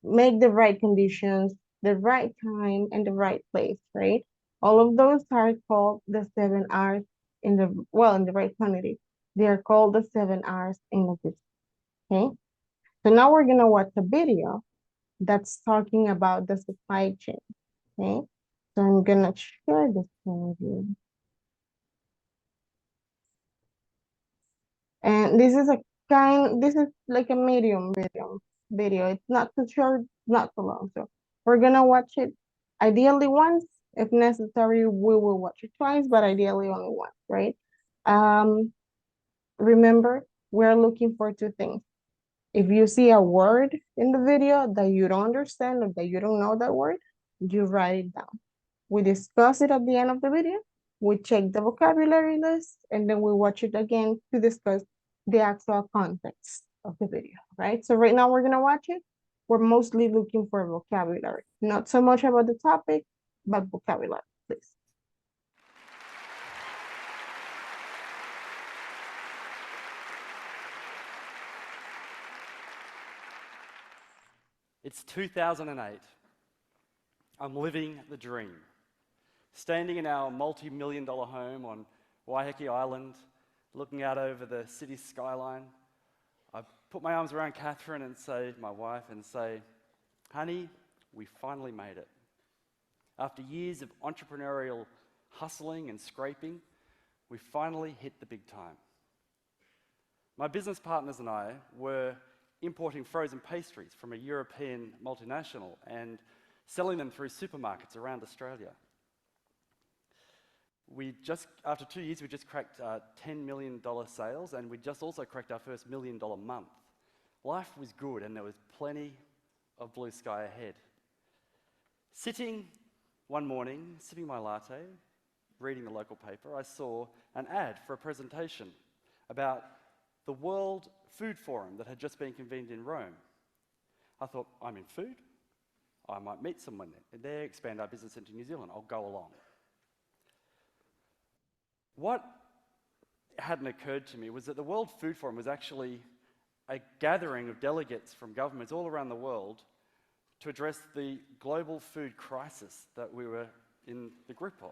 make the right conditions, the right time, and the right place, right? All of those are called the 7 R's in the right quantity. They are called the 7 R's in logistics. Okay. So now we're gonna watch a video that's talking about the supply chain. Okay. So I'm gonna share this screen with you. And this is like a medium video. It's not too short, not too long. So we're gonna watch it ideally once. If necessary, we will watch it twice, but ideally only once, right? Remember, we're looking for 2 things. If you see a word in the video that you don't understand or that you don't know that word, you write it down. We discuss it at the end of the video. We check the vocabulary list, and then we watch it again to discuss the actual context of the video, right? So right now we're gonna watch it. We're mostly looking for vocabulary, not so much about the topic, but vocabulary, please. It's 2008. I'm living the dream. Standing in our multi-million-dollar home on Waiheke Island, looking out over the city skyline, I put my arms around Catherine and say, my wife, and say, honey, we finally made it. After years of entrepreneurial hustling and scraping, we finally hit the big time. My business partners and I were importing frozen pastries from a European multinational and selling them through supermarkets around Australia. After 2 years, we just cracked $10 million sales, and we just also cracked our first $1 million month. Life was good, and there was plenty of blue sky ahead. Sitting one morning, sipping my latte, reading the local paper, I saw an ad for a presentation about the World Food Forum that had just been convened in Rome. I thought, I'm in food. I might meet someone there, expand our business into New Zealand. I'll go along. What hadn't occurred to me was that the World Food Forum was actually a gathering of delegates from governments all around the world to address the global food crisis that we were in the grip of.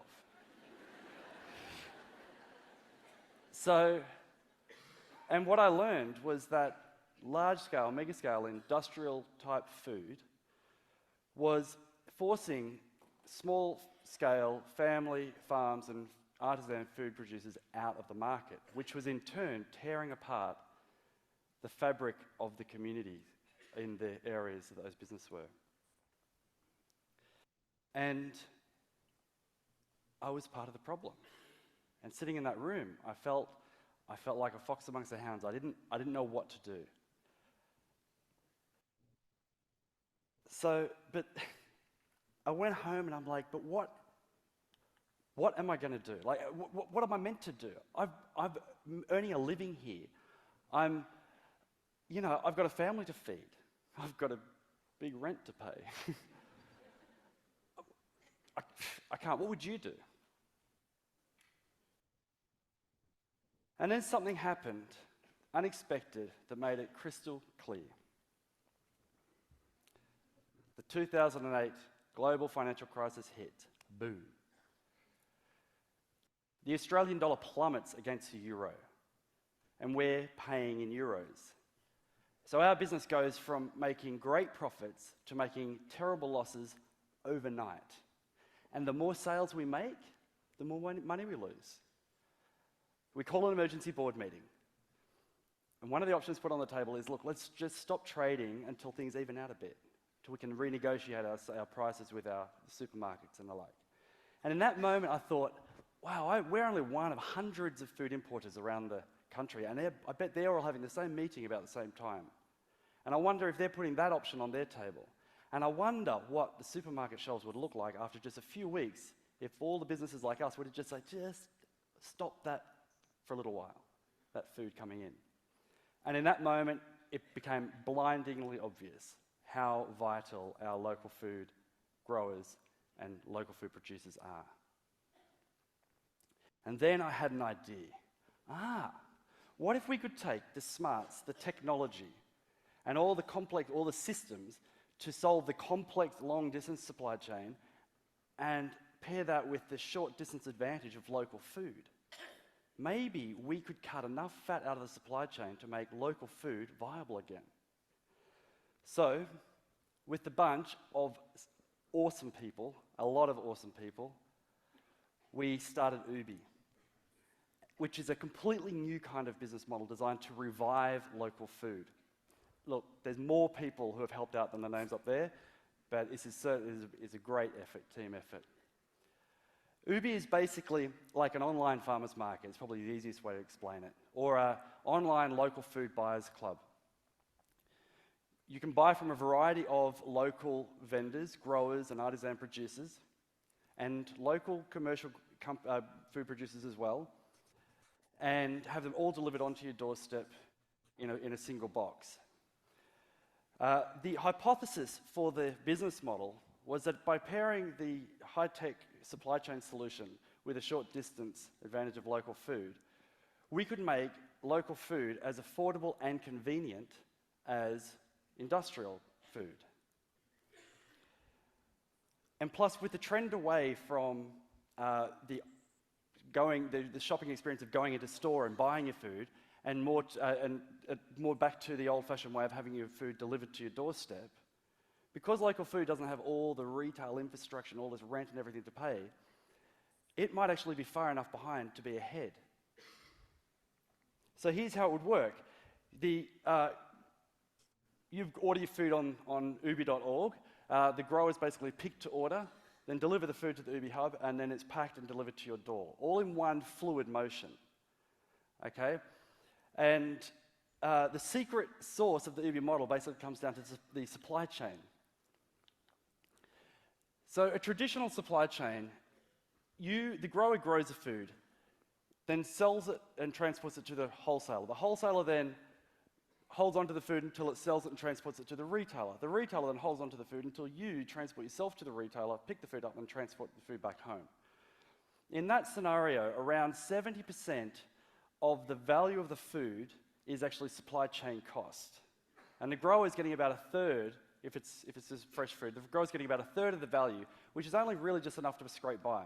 And what I learned was that large-scale, mega-scale, industrial-type food was forcing small-scale family farms and artisan food producers out of the market, which was in turn tearing apart the fabric of the community in the areas that those businesses were. And I was part of the problem. And sitting in that room, I felt like a fox amongst the hounds. I didn't know what to do. But I went home and I'm like, but what am I going to do? Like, what am I meant to do? I'm earning a living here. I've got a family to feed. I've got a big rent to pay. I can't. What would you do? And then something happened, unexpected, that made it crystal clear. The 2008 global financial crisis hit. Boom. The Australian dollar plummets against the euro, and we're paying in euros. So our business goes from making great profits to making terrible losses overnight. And the more sales we make, the more money we lose. We call an emergency board meeting. And one of the options put on the table is, look, let's just stop trading until things even out a bit, till we can renegotiate our prices with our supermarkets and the like. And in that moment, I thought, wow, we're only one of hundreds of food importers around the country, and I bet they're all having the same meeting about the same time. And I wonder if they're putting that option on their table. And I wonder what the supermarket shelves would look like after just a few weeks if all the businesses like us would just say, just stop that for a little while, that food coming in. And in that moment, it became blindingly obvious how vital our local food growers and local food producers are. And then I had an idea. What if we could take the smarts, the technology, and all the systems to solve the complex long-distance supply chain and pair that with the short-distance advantage of local food? Maybe we could cut enough fat out of the supply chain to make local food viable again. So, with the bunch of awesome people, a lot of awesome people, we started Ubi, which is a completely new kind of business model designed to revive local food. Look, there's more people who have helped out than the names up there, but this is a great effort, team effort. Ubi is basically like an online farmers market. It's probably the easiest way to explain it. Or an online local food buyers club. You can buy from a variety of local vendors, growers and artisan producers, and local commercial food producers as well, and have them all delivered onto your doorstep in a single box. The hypothesis for the business model was that by pairing the high-tech supply chain solution with a short-distance advantage of local food, we could make local food as affordable and convenient as industrial food. And plus, with the trend away from the shopping experience of going into store and buying your food, and more back to the old-fashioned way of having your food delivered to your doorstep, because local food doesn't have all the retail infrastructure and all this rent and everything to pay, it might actually be far enough behind to be ahead. So here's how it would work. You order your food on ubi.org. The growers basically pick to order, then deliver the food to the Ubi hub, and then it's packed and delivered to your door, all in one fluid motion. Okay? And the secret sauce of the Ubi model basically comes down to the supply chain. So a traditional supply chain, the grower grows the food, then sells it and transports it to the wholesaler. The wholesaler then holds onto the food until it sells it and transports it to the retailer. The retailer then holds onto the food until you transport yourself to the retailer, pick the food up and transport the food back home. In that scenario, around 70% of the value of the food is actually supply chain cost. And the grower is getting about a third, if it's just fresh food, the grower's getting about a third of the value, which is only really just enough to scrape by.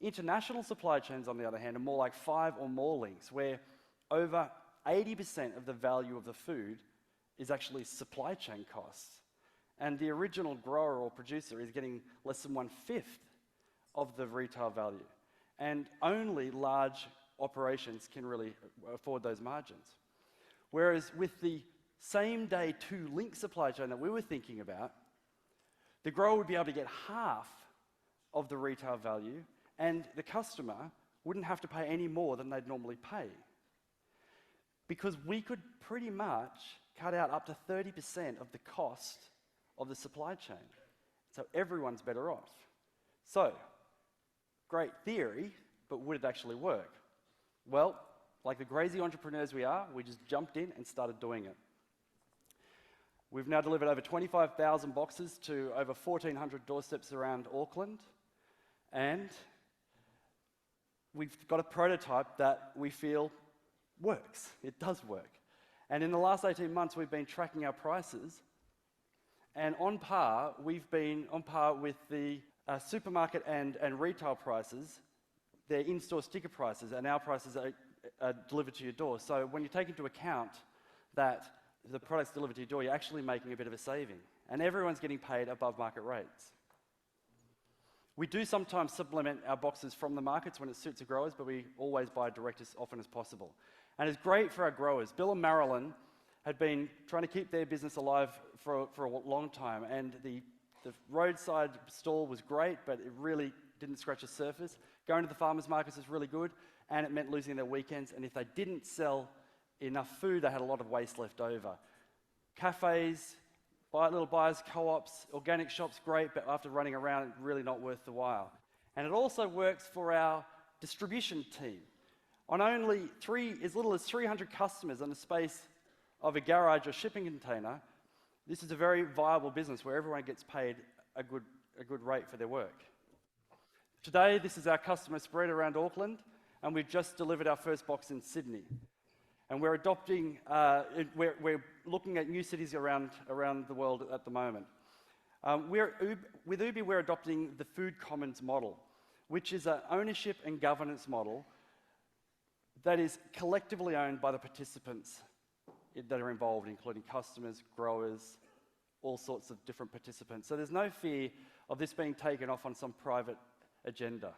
International supply chains, on the other hand, are more like 5 or more links, where over 80% of the value of the food is actually supply chain costs. And the original grower or producer is getting less than 1/5 of the retail value. And only large operations can really afford those margins. Whereas with the same day 2-link supply chain that we were thinking about, the grower would be able to get half of the retail value, and the customer wouldn't have to pay any more than they'd normally pay. Because we could pretty much cut out up to 30% of the cost of the supply chain. So everyone's better off. So, great theory, but would it actually work? Well, like the crazy entrepreneurs we are, we just jumped in and started doing it. We've now delivered over 25,000 boxes to over 1,400 doorsteps around Auckland, and we've got a prototype that we feel works. It does work. And in the last 18 months, we've been tracking our prices, and we've been on par with the supermarket and retail prices, their in-store sticker prices, and our prices are delivered to your door. So when you take into account that the product's delivered to your door, you're actually making a bit of a saving, and everyone's getting paid above market rates. We do sometimes supplement our boxes from the markets when it suits the growers, but we always buy direct as often as possible. And it's great for our growers. Bill and Marilyn had been trying to keep their business alive for a long time, and the roadside stall was great, but it really didn't scratch the surface. Going to the farmers markets is really good, and it meant losing their weekends, and if they didn't sell enough food, they had a lot of waste left over. Cafes, little buyers, co-ops, organic shops, great, but after running around, really not worth the while. And it also works for our distribution team. On only as little as 300 customers in the space of a garage or shipping container, this is a very viable business where everyone gets paid a good rate for their work. Today, this is our customer spread around Auckland, and we've just delivered our first box in Sydney. And we're we're looking at new cities around the world at the moment. With Ubi, we're adopting the Food Commons model, which is an ownership and governance model that is collectively owned by the participants that are involved, including customers, growers, all sorts of different participants. So there's no fear of this being taken off on some private agenda.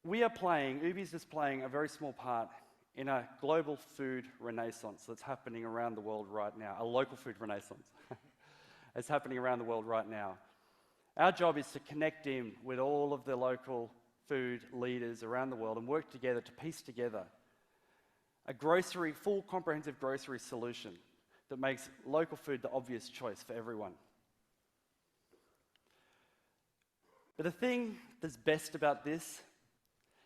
Ubi's just playing a very small part in a global food renaissance that's happening around the world right now, a local food renaissance. It's happening around the world right now. Our job is to connect in with all of the local food leaders around the world and work together to piece together a full comprehensive grocery solution that makes local food the obvious choice for everyone. But the thing that's best about this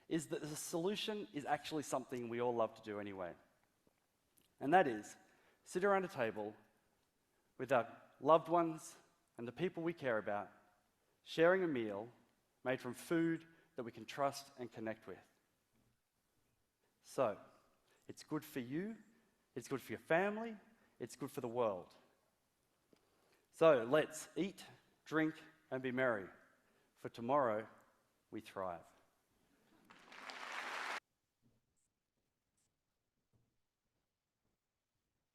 is that the solution is actually something we all love to do anyway. And that is sit around a table with our loved ones and the people we care about, sharing a meal made from food that we can trust and connect with. So, it's good for you, it's good for your family, it's good for the world. So, let's eat, drink, and be merry. For tomorrow, we thrive.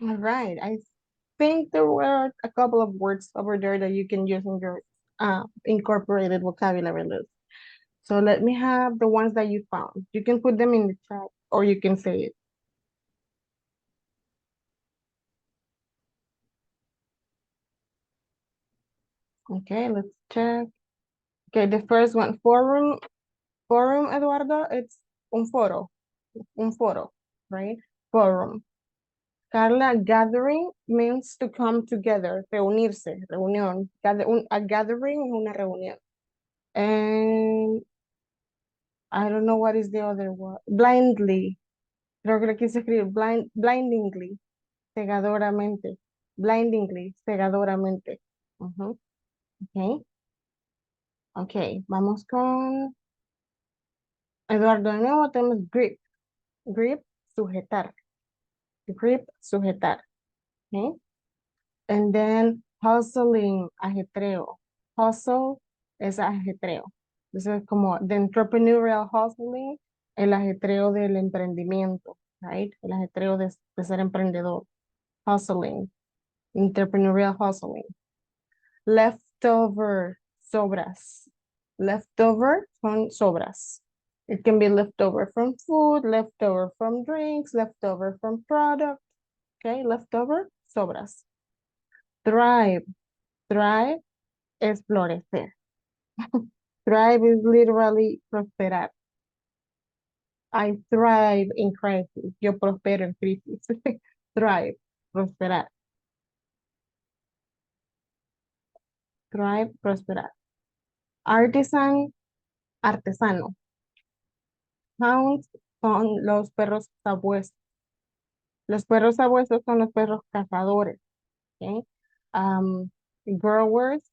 All right. I think there were a couple of words over there that you can use in your incorporated vocabulary list. So let me have the ones that you found. You can put them in the chat or you can say it. Okay, let's check. Okay, the first one, forum, Eduardo, it's un foro, right? Forum. Carla, gathering means to come together, reunirse, reunión. A gathering es una reunión. And I don't know what is the other one. Blindly. Creo que le quise escribir blindingly, cegadoramente. Blindingly, cegadoramente. Ujú. Ok. Ok, vamos con Eduardo de nuevo. Tenemos grip. Grip, sujetar. Grip, sujetar. Okay. And then hustling, ajetreo. Hustle es ajetreo. Entonces, como the entrepreneurial hustling, el ajetreo del emprendimiento, right? El ajetreo de ser emprendedor. Hustling, entrepreneurial hustling. Leftover, sobras. Leftover son sobras. It can be leftover from food, leftover from drinks, leftover from product. Okay, leftover, sobras. Thrive. Thrive es florecer. Thrive is literally prosperar. I thrive in crisis. Yo prospero en crisis. Thrive, prosperar. Thrive, prosperar. Artisan, artesano. Hounds son los perros sabuesos. Los perros sabuesos son los perros cazadores. Okay? Growers.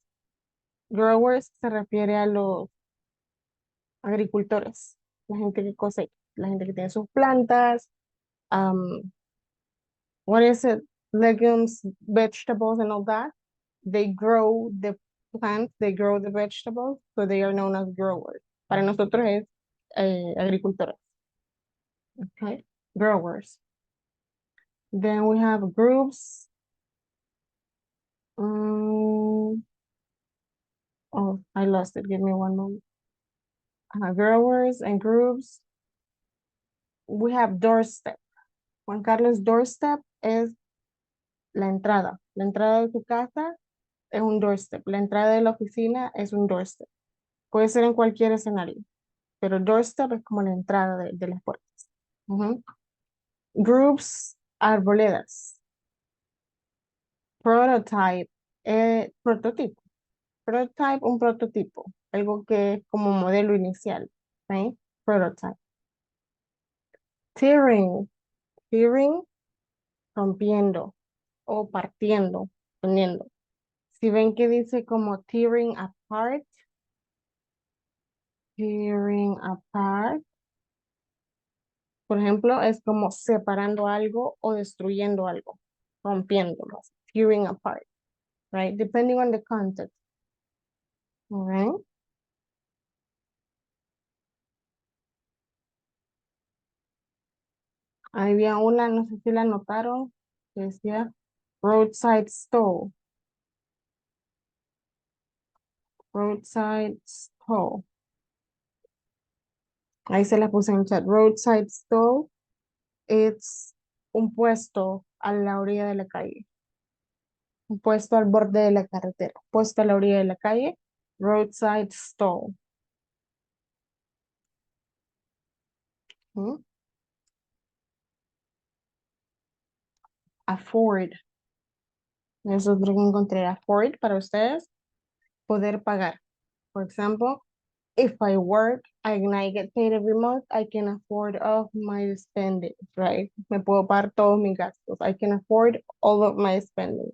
Growers se refiere a los agricultores, la gente que cosecha, la gente que tiene sus plantas, what is it? Legumes, vegetables, and all that. They grow the plants, they grow the vegetables, so they are known as growers. Para nosotros es agricultores. Okay, growers. Then we have groups. Oh, I lost it. Give me one moment. Growers and groups. We have doorstep. Juan Carlos, doorstep es la entrada. La entrada de tu casa es un doorstep. La entrada de la oficina es un doorstep. Puede ser en cualquier escenario, pero doorstep es como la entrada de las puertas. Groups, arboledas. Prototype, prototipo. Prototype, un prototipo. Algo que es como modelo inicial. ¿Sí? Prototype. Tearing. Tearing, rompiendo o partiendo, poniendo. Si ven que dice como tearing apart, por ejemplo, es como separando algo o destruyendo algo, rompiéndolo, tearing apart, right? Depending on the context. All right. Había una, no sé si la notaron, que decía roadside stall. Roadside stall. Ahí se la puse en el chat. Roadside stall, it's un puesto a la orilla de la calle. Un puesto al borde de la carretera. Puesto a la orilla de la calle. Roadside stall. Afford. Eso es lo que encontré. Afford para ustedes. Poder pagar. For example, if I work and I get paid every month, I can afford all my spending, right? Me puedo pagar todos mis gastos. I can afford all of my spending.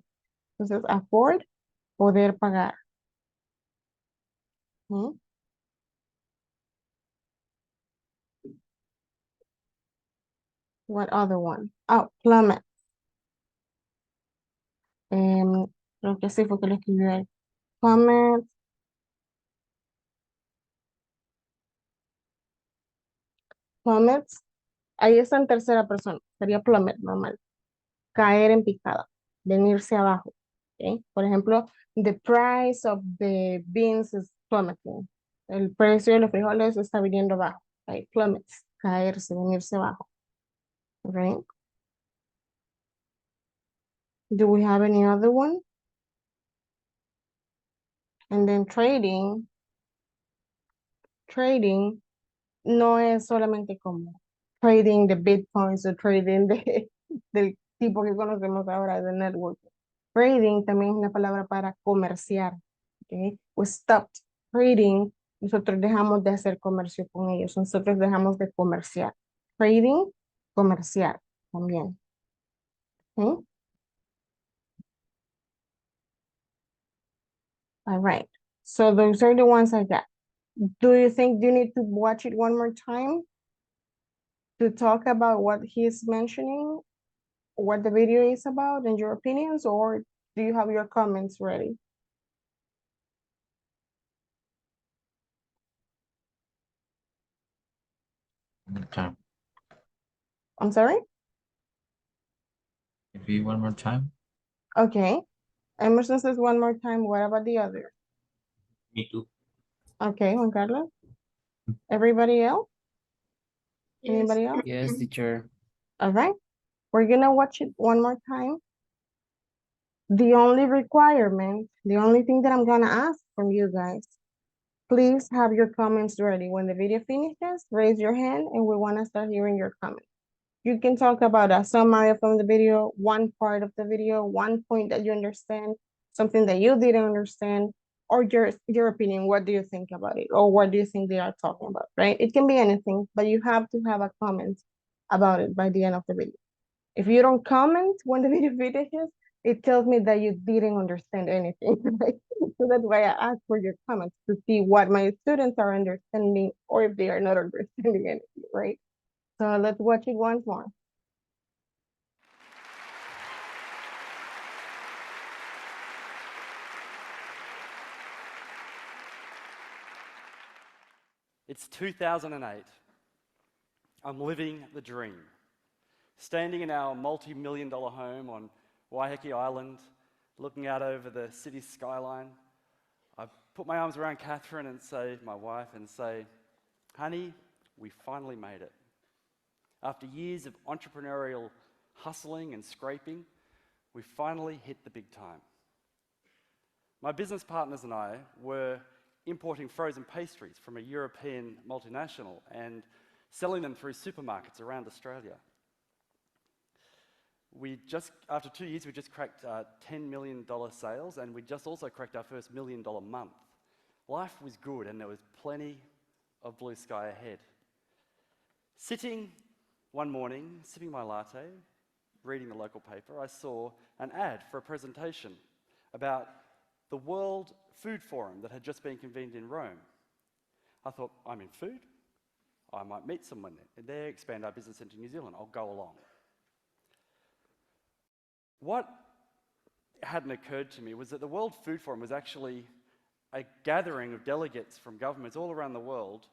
Entonces, afford, poder pagar. What other one? Oh, plummet. Creo que sí fue que lo escribí ahí. Plummet. Plummet. Ahí está en tercera persona. Sería plummet, normal. Caer en picada. Venirse abajo. ¿Okay? Por ejemplo, the price of the beans is plummeting. El precio de los frijoles está viniendo abajo. Okay? Plummet. Caerse, venirse abajo. Okay? Do we have any other one? And then trading. Trading no es solamente como trading the bitcoins o trading del tipo que conocemos ahora de networking. Trading también es una palabra para comerciar. Okay? We stopped trading. Nosotros dejamos de hacer comercio con ellos. Nosotros dejamos de comerciar. Trading, comerciar también. Okay? All right. So those are the ones I got. Do you think you need to watch it one more time to talk about what he's mentioning, what the video is about and your opinions, or do you have your comments ready? Okay. I'm sorry? Maybe one more time. Okay. Emerson says one more time. What about the other? Me too. Okay, Juan Carlos. Everybody else? Anybody else? Yes, teacher. All right. We're gonna watch it one more time. The only requirement, the only thing that I'm gonna ask from you guys, please have your comments ready. When the video finishes, raise your hand and we wanna start hearing your comments. You can talk about a summary from the video, one part of the video, one point that you understand, something that you didn't understand, or your opinion. What do you think about it? Or what do you think they are talking about, right? It can be anything, but you have to have a comment about it by the end of the video. If you don't comment when the video finishes, it tells me that you didn't understand anything, right? So that's why I ask for your comments to see what my students are understanding or if they are not understanding anything, right? So let's watch it once more. It's 2008. I'm living the dream. Standing in our multi-million-dollar home on Waiheke Island, looking out over the city skyline, I put my arms around Catherine and say, my wife, and say, honey, we finally made it. After years of entrepreneurial hustling and scraping, we finally hit the big time. My business partners and I were importing frozen pastries from a European multinational and selling them through supermarkets around Australia. After 2 years, we just cracked $10 million sales, and we just also cracked our first $1 million month. Life was good, and there was plenty of blue sky ahead. Sitting one morning, sipping my latte, reading the local paper, I saw an ad for a presentation about the World Food Forum that had just been convened in Rome. I thought, I'm in food. I might meet someone there, expand our business into New Zealand. I'll go along. What hadn't occurred to me was that the World Food Forum was actually a gathering of delegates from governments all around the world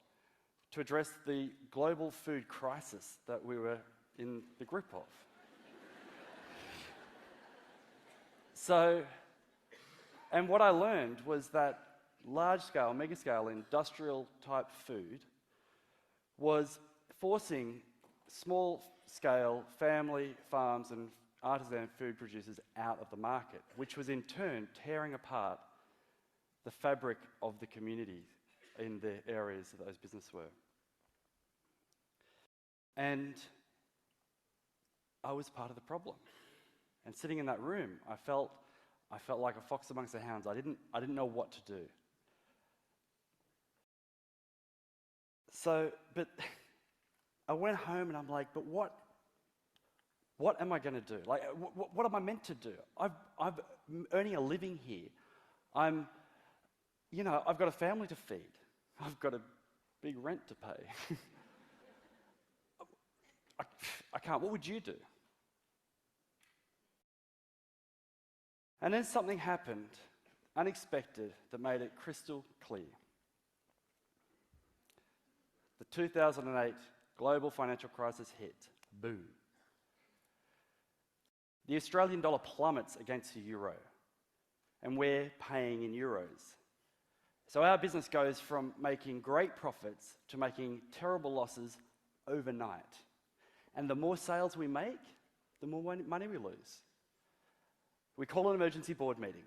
to address the global food crisis that we were in the grip of. And what I learned was that large-scale, mega-scale, industrial-type food was forcing small-scale family farms and artisan food producers out of the market, which was in turn tearing apart the fabric of the community in the areas that those businesses were. And I was part of the problem. And sitting in that room, I felt like a fox amongst the hounds. I didn't know what to do. But I went home and I'm like, but what am I going to do? Like, what am I meant to do? I'm earning a living here. I've got a family to feed. I've got a big rent to pay. I can't. What would you do? And then something happened, unexpected, that made it crystal clear. The 2008 global financial crisis hit. Boom. The Australian dollar plummets against the euro, and we're paying in euros. So our business goes from making great profits to making terrible losses overnight. And the more sales we make, the more money we lose. We call an emergency board meeting.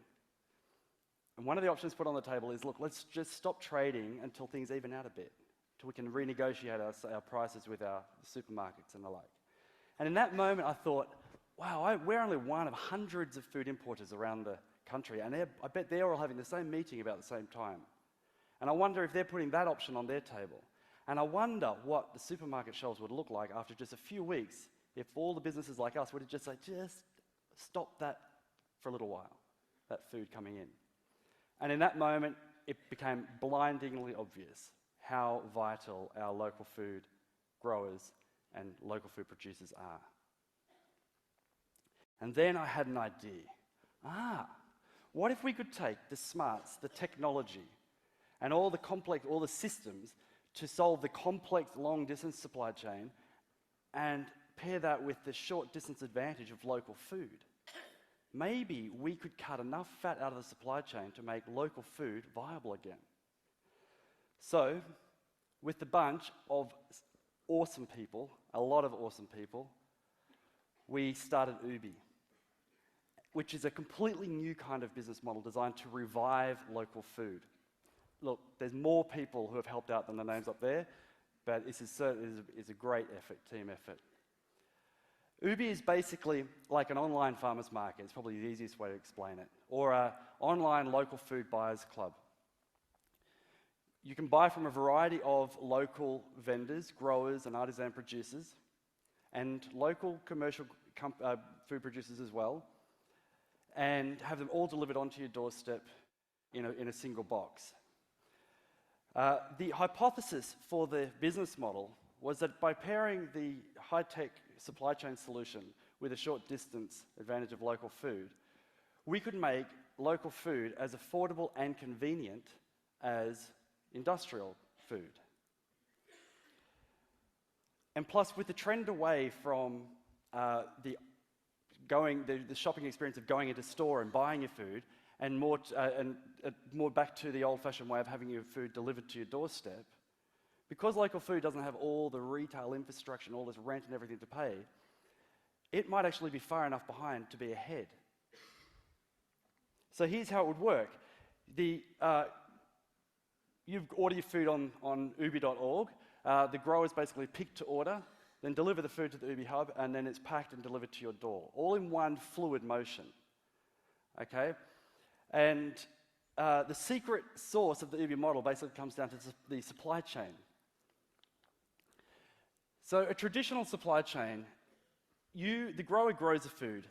And one of the options put on the table is, look, let's just stop trading until things even out a bit, till we can renegotiate our prices with our supermarkets and the like. And in that moment, I thought, wow, we're only one of hundreds of food importers around the country, and I bet they're all having the same meeting about the same time. And I wonder if they're putting that option on their table. And I wonder what the supermarket shelves would look like after just a few weeks if all the businesses like us would just say, just stop that for a little while, that food coming in. And in that moment, it became blindingly obvious how vital our local food growers and local food producers are. And then I had an idea. What if we could take the smarts, the technology, and all the systems to solve the complex long-distance supply chain and pair that with the short-distance advantage of local food? Maybe we could cut enough fat out of the supply chain to make local food viable again. So, with a bunch of awesome people, a lot of awesome people, we started Ubi, which is a completely new kind of business model designed to revive local food. Look, there's more people who have helped out than the names up there, but this is a great effort, team effort. Ubi is basically like an online farmers market. It's probably the easiest way to explain it. Or an online local food buyers club. You can buy from a variety of local vendors, growers and artisan producers, and local commercial food producers as well, and have them all delivered onto your doorstep in a single box. The hypothesis for the business model was that by pairing the high-tech supply chain solution with a short distance advantage of local food, we could make local food as affordable and convenient as industrial food. And plus, with the trend away from the shopping experience of going into store and buying your food, and more back to the old-fashioned way of having your food delivered to your doorstep, because local food doesn't have all the retail infrastructure and all this rent and everything to pay, it might actually be far enough behind to be ahead. So here's how it would work. You order your food on ubi.org. The growers basically pick to order, then deliver the food to the Ubi hub, and then it's packed and delivered to your door, all in one fluid motion. Okay? And the secret sauce of the Ubi model basically comes down to the supply chain. So a traditional supply chain, the grower grows the food,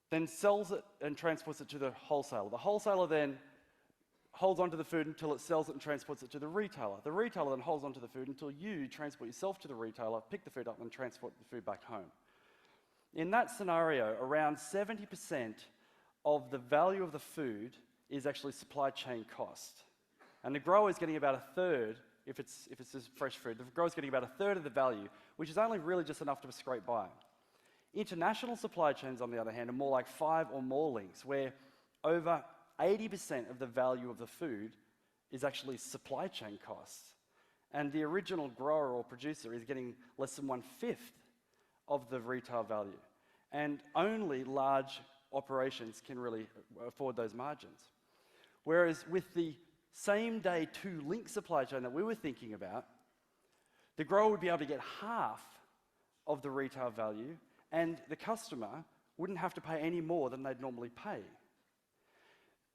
then sells it and transports it to the wholesaler. The wholesaler then holds onto the food until it sells it and transports it to the retailer. The retailer then holds onto the food until you transport yourself to the retailer, pick the food up and transport the food back home. In that scenario, around 70% of the value of the food is actually supply chain cost. And the grower is getting about a third, if it's just fresh food, the grower is getting about a third of the value, which is only really just enough to scrape by. International supply chains, on the other hand, are more like 5 or more links, where over 80% of the value of the food is actually supply chain costs. And the original grower or producer is getting less than 1/5 of the retail value. And only large operations can really afford those margins. Whereas with the same-day 2-link supply chain that we were thinking about, the grower would be able to get half of the retail value, and the customer wouldn't have to pay any more than they'd normally pay.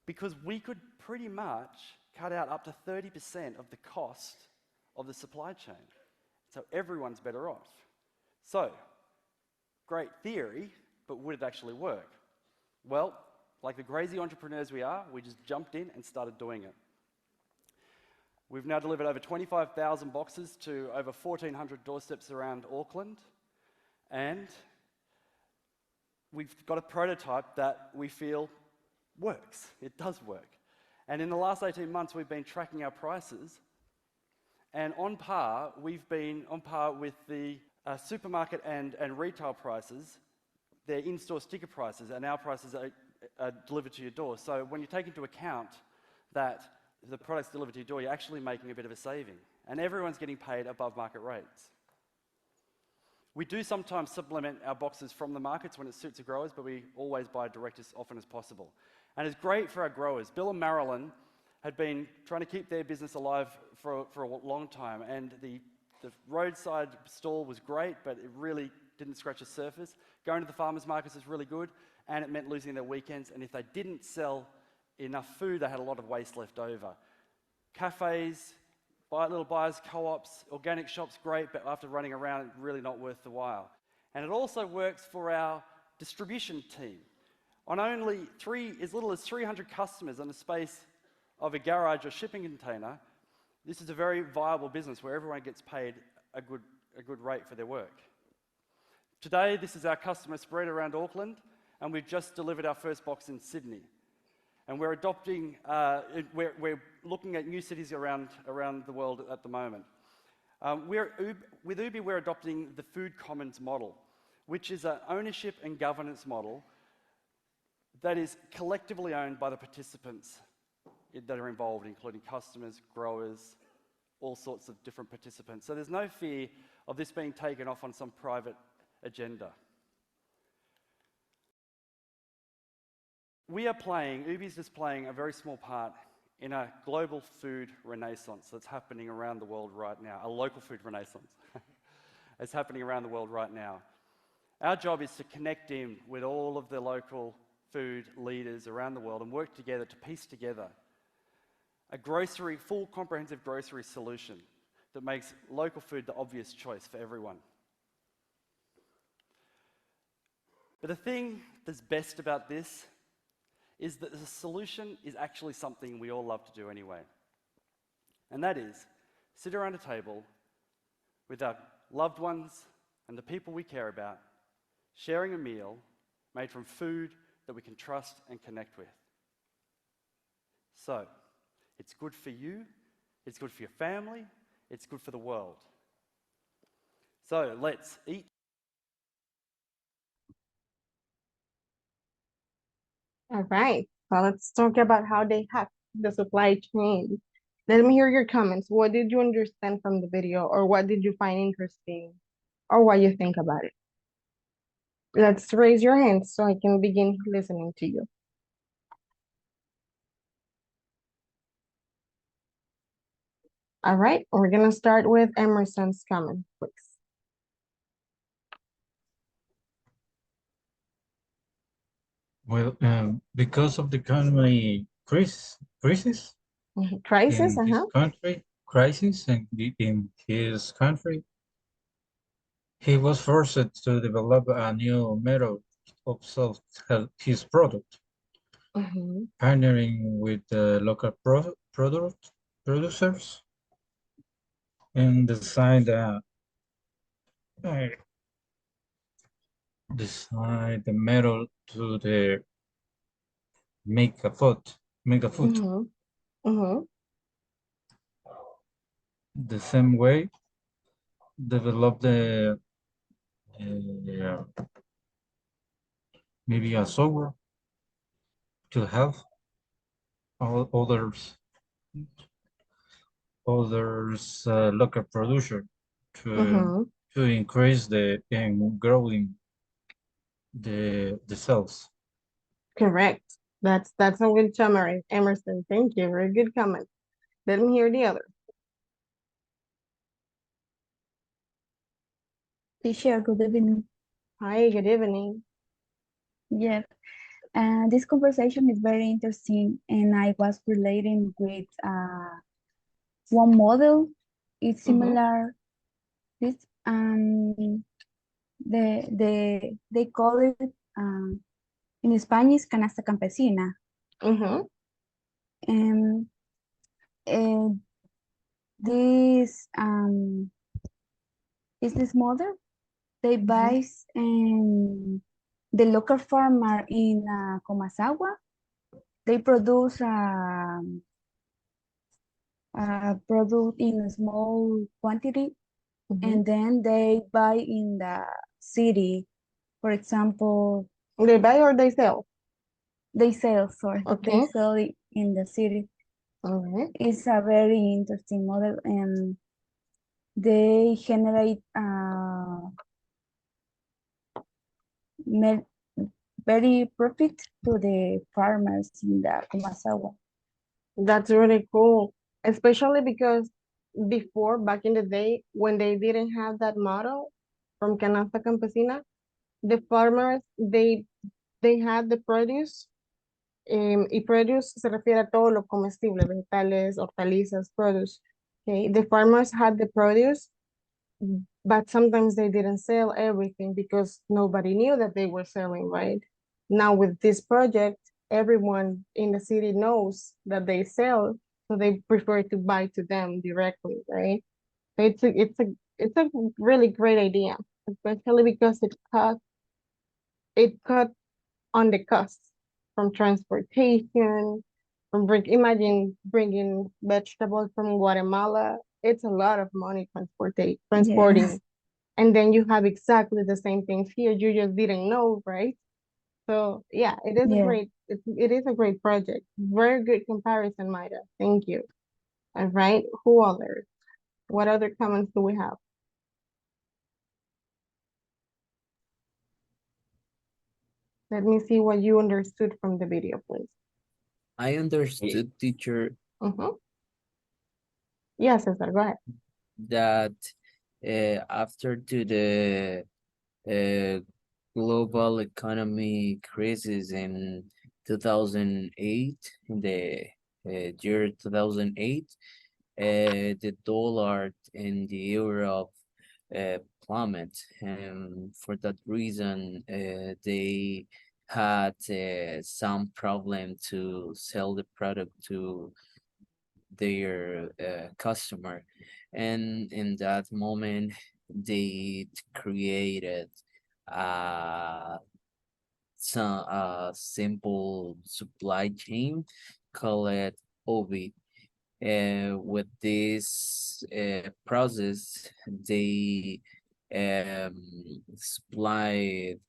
Because we could pretty much cut out up to 30% of the cost of the supply chain. So everyone's better off. So, great theory, but would it actually work? Well, like the crazy entrepreneurs we are, we just jumped in and started doing it. We've now delivered over 25,000 boxes to over 1,400 doorsteps around Auckland, and we've got a prototype that we feel works. It does work. And in the last 18 months, we've been tracking our prices, and we've been on par with the supermarket and retail prices, their in-store sticker prices, and our prices are delivered to your door. So when you take into account that the product's delivered to your door, you're actually making a bit of a saving. And everyone's getting paid above market rates. We do sometimes supplement our boxes from the markets when it suits the growers, but we always buy direct as often as possible. And it's great for our growers. Bill and Marilyn had been trying to keep their business alive for a long time, and the roadside stall was great, but it really didn't scratch the surface. Going to the farmers markets is really good, and it meant losing their weekends, and if they didn't sell enough food, they had a lot of waste left over. Cafes, little buyers, co-ops, organic shops, great, but after running around, really not worth the while. And it also works for our distribution team. On only as little as 300 customers in the space of a garage or shipping container, this is a very viable business where everyone gets paid a good rate for their work. Today, this is our customer spread around Auckland, and we've just delivered our first box in Sydney. And we're adopting, we're looking at new cities around the world at the moment. With Ubi, we're adopting the Food Commons model, which is an ownership and governance model that is collectively owned by the participants that are involved, including customers, growers, all sorts of different participants. So there's no fear of this being taken off on some private agenda. Ubi's just playing a very small part in a global food renaissance that's happening around the world right now, a local food renaissance. It's happening around the world right now. Our job is to connect in with all of the local food leaders around the world and work together to piece together a full comprehensive grocery solution that makes local food the obvious choice for everyone. But the thing that's best about this is that the solution is actually something we all love to do anyway. And that is sit around a table with our loved ones and the people we care about, sharing a meal made from food that we can trust and connect with. So, it's good for you, it's good for your family, it's good for the world. So, let's eat. All right, so let's talk about how they hack the supply chain. Let me hear your comments. What did you understand from the video, or what did you find interesting, or what you think about it? Let's raise your hands so I can begin listening to you. All right, we're gonna start with Emerson's comment, please. Well, because of the economy crisis Crisis, in his country, in his country, he was forced to develop a new method of selling his product, partnering with the local producers, and design the method to make a food. The same way, develop the maybe a software to help others local producer to increase and growing the sales. Correct. That's a good summary, Emerson. Thank you. Very good comment. Let me hear the other. Teacher, good evening. Hi, good evening. Yes, this conversation is very interesting, and I was relating with one model. It's similar. This they call it in Spanish canasta campesina. And this business model, they buy the local farmer in Comasagua. They produce a product in a small quantity, and then they buy in the city. For example, they buy or they sell? They sell, sorry. Okay. They sell it in the city. All right. It's a very interesting model, and they generate very profit to the farmers in the Comasagua. That's really cool, especially because before, back in the day, when they didn't have that model, from Canasta Campesina, the farmers, they had the produce, y produce se refiere a todo lo comestible, vegetales, hortalizas, produce. Okay, the farmers had the produce, but sometimes they didn't sell everything because nobody knew that they were selling, right? Now with this project, everyone in the city knows that they sell, so they prefer to buy to them directly, right? So it's a really great idea, especially because it cut on the costs from transportation, imagine bringing vegetables from Guatemala. It's a lot of money transporting. Yes. And then you have exactly the same things here. You just didn't know, right? So yeah, it is Yeah. it is a great project. Very good comparison, Maida. Thank you. All right, who others? What other comments do we have? Let me see what you understood from the video, please. I understood, teacher, Yes, Cesar, go ahead. that after to the global economy crisis in 2008, in the year 2008, the dollar and the euro plummet, and for that reason, they had some problem to sell the product to their customer, and in that moment they created some simple supply chain called OBI. With this process, they supplied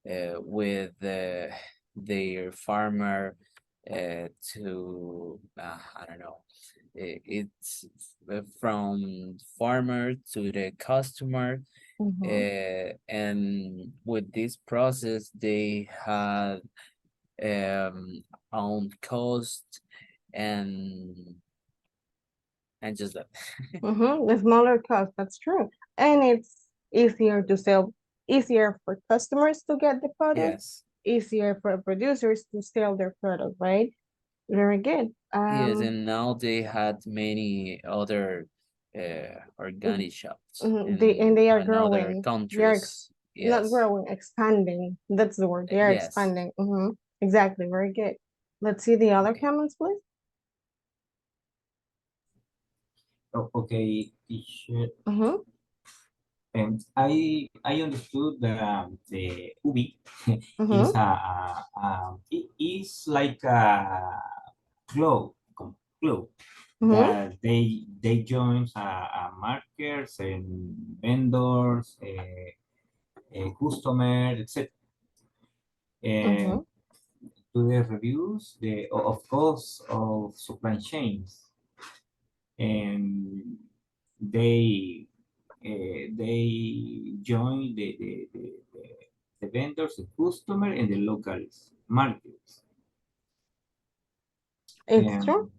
with their farmer to I don't know. It's from farmer to the customer, and with this process they had own cost and just that. The smaller cost, that's true. And it's easier to sell, easier for customers to get the product, Yes. easier for producers to sell their product, right? Very good. Yes, and now they had many other organic shops and in they are another growing. They are countries. not Yes. growing, expanding. That's the word. They are Yes. expanding. Exactly. Very good. Let's see the other comments, please. Okay, teacher. And I understood that the ubi is it is like a club that they join markets and vendors, customers, etc. And to the reviews of course of supply chains, and they join the vendors, the customer, and the local markets. It's true.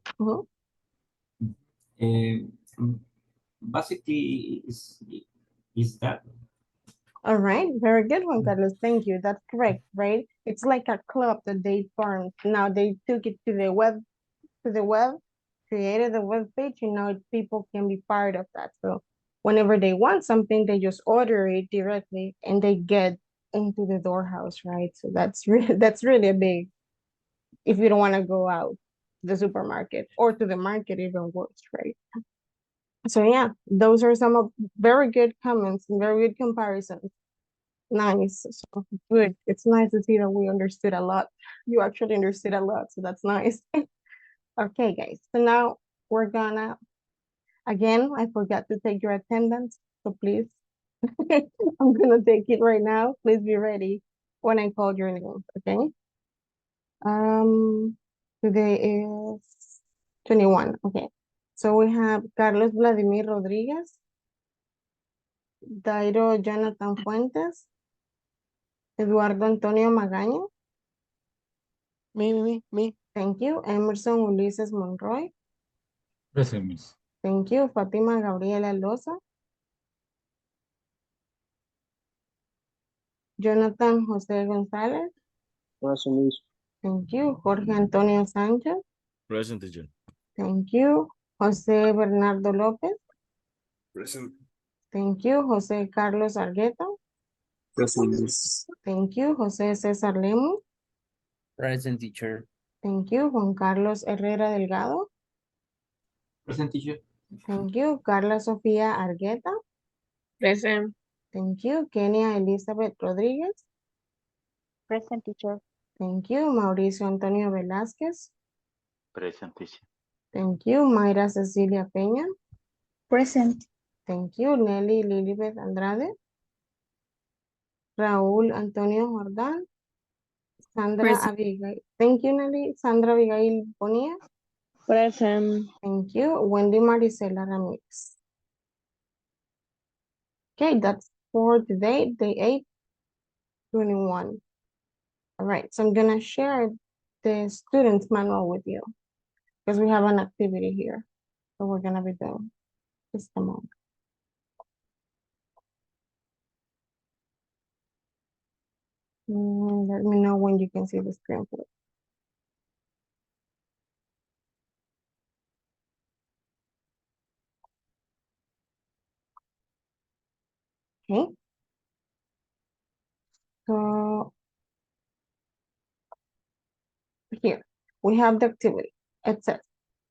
Basically, is that. All right, very good one, Carlos. Thank you. That's correct, right? It's like a club that they formed. Now they took it to the web, created a web page, and now people can be part of that. So whenever they want something, they just order it directly and they get into the doorhouse, right? So that's really a big, if you don't want to go out to the supermarket or to the market, even worse, right? So yeah, those are some of very good comments and very good comparisons. Nice. So good. It's nice to see that we understood a lot. You actually understood a lot, so that's nice. Okay, guys. So now we're gonna, again, I forgot to take your attendance, so please, I'm gonna take it right now. Please be ready when I call your name, okay? Today is 21, okay. So we have Carlos Vladimir Rodriguez, Dairo Jonathan Fuentes, Eduardo Antonio Magaño. Me. Thank you. Emerson Ulises Monroy. Present, Miss. Thank you. Fatima Gabriela Loza. Jonathan José González. Present. Thank you. Jorge Antonio Sánchez. Present, teacher. Thank you. José Bernardo López. Present. Thank you. José Carlos Argueta. Present. Thank you. José César Lemos. Present, teacher. Thank you. Juan Carlos Herrera Delgado. Present, teacher. Thank you. Carla Sofía Argueta. Present. Thank you. Kenia Elizabeth Rodríguez. Present, teacher. Thank you. Mauricio Antonio Velázquez. Present, teacher. Thank you. Mayra Cecilia Peña. Present. Thank you. Nelly Lilibeth Andrade. Raúl Antonio Jordán. Sandra Present. Abigail. Thank you, Nelly. Sandra Abigail Bonilla. Present. Thank you. Wendy Maricela Ramirez. Okay, that's for today, day 8/21. All right, so I'm gonna share the student's manual with you because we have an activity here. So we're gonna be doing just a moment. Let me know when you can see the screen, please. Okay. So here we have the activity. It says